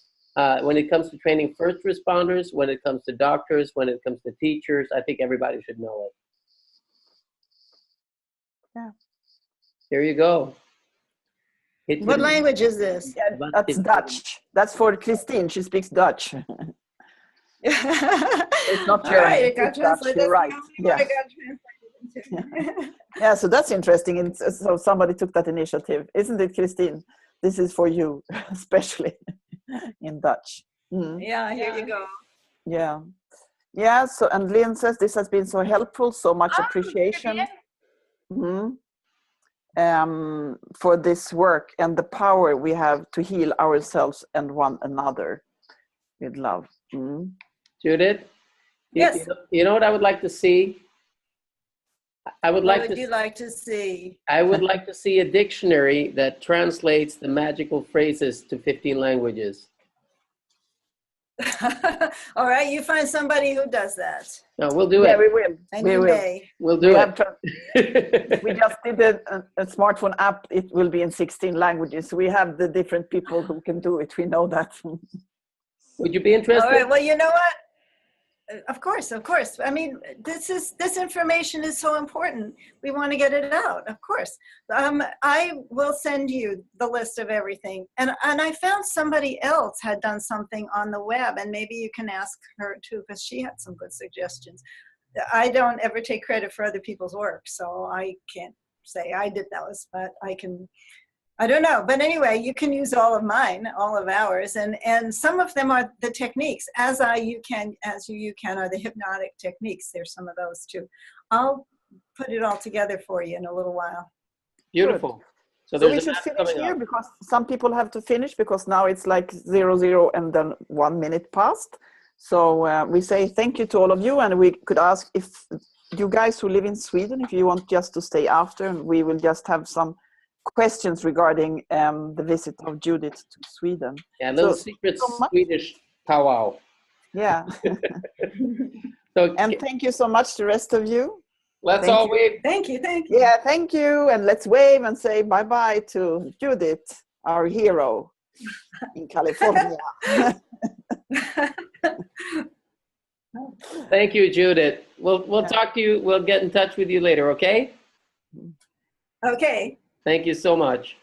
when it comes to training first responders, when it comes to doctors, when it comes to teachers, I think everybody should know it. Yeah. There you go. What language is this? Yeah, that's Dutch. That's for Christine. She speaks Dutch. It's not German. Right, it got translated. Right. Yeah. Yeah, so that's interesting. And so somebody took that initiative. Isn't it, Christine? This is for you, especially in Dutch. Mm. Yeah, here you go. Yeah. Yeah, so, and Lynn says, this has been so helpful, so much appreciation. For this work and the power we have to heal ourselves and one another with love. Judith? Yes. You know what I would like to see? I would like what would you like to see? I would like to see a dictionary that translates the magical phrases to 15 languages. All right, you find somebody who does that. No, we'll do it. Yeah, we will. We will. We'll do it. We just did a smartphone app. It will be in 16 languages. We have the different people who can do it. We know that. Would you be interested? All right, well, you know what? Of course, of course. I mean, this information is so important. We want to get it out, of course. I will send you the list of everything. And I found somebody else had done something on the web, and maybe you can ask her too, because she had some good suggestions. I don't ever take credit for other people's work, so I can't say I did those, but I don't know. But anyway, you can use all of mine, all of ours. And some of them are the techniques, as you can are the hypnotic techniques. There's some of those too. I'll put it all together for you in a little while. Beautiful. So there's we a should map finish coming here up. because some people have to finish because now it's like 00 and then 1 minute past. So we say thank you to all of you, and we could ask if you guys who live in Sweden, if you want just to stay after, and we will just have some questions regarding the visit of Judith to Sweden. Yeah, little So- secret so much- Swedish powwow. Yeah. So And thank you so much, the rest of you. let's thank all you. wave. Thank you, thank you. Yeah, thank you. And let's wave and say bye-bye to Judith, our hero in California. Thank you, Judith. We'll talk to you. We'll get in touch with you later, okay? Okay. Thank you so much.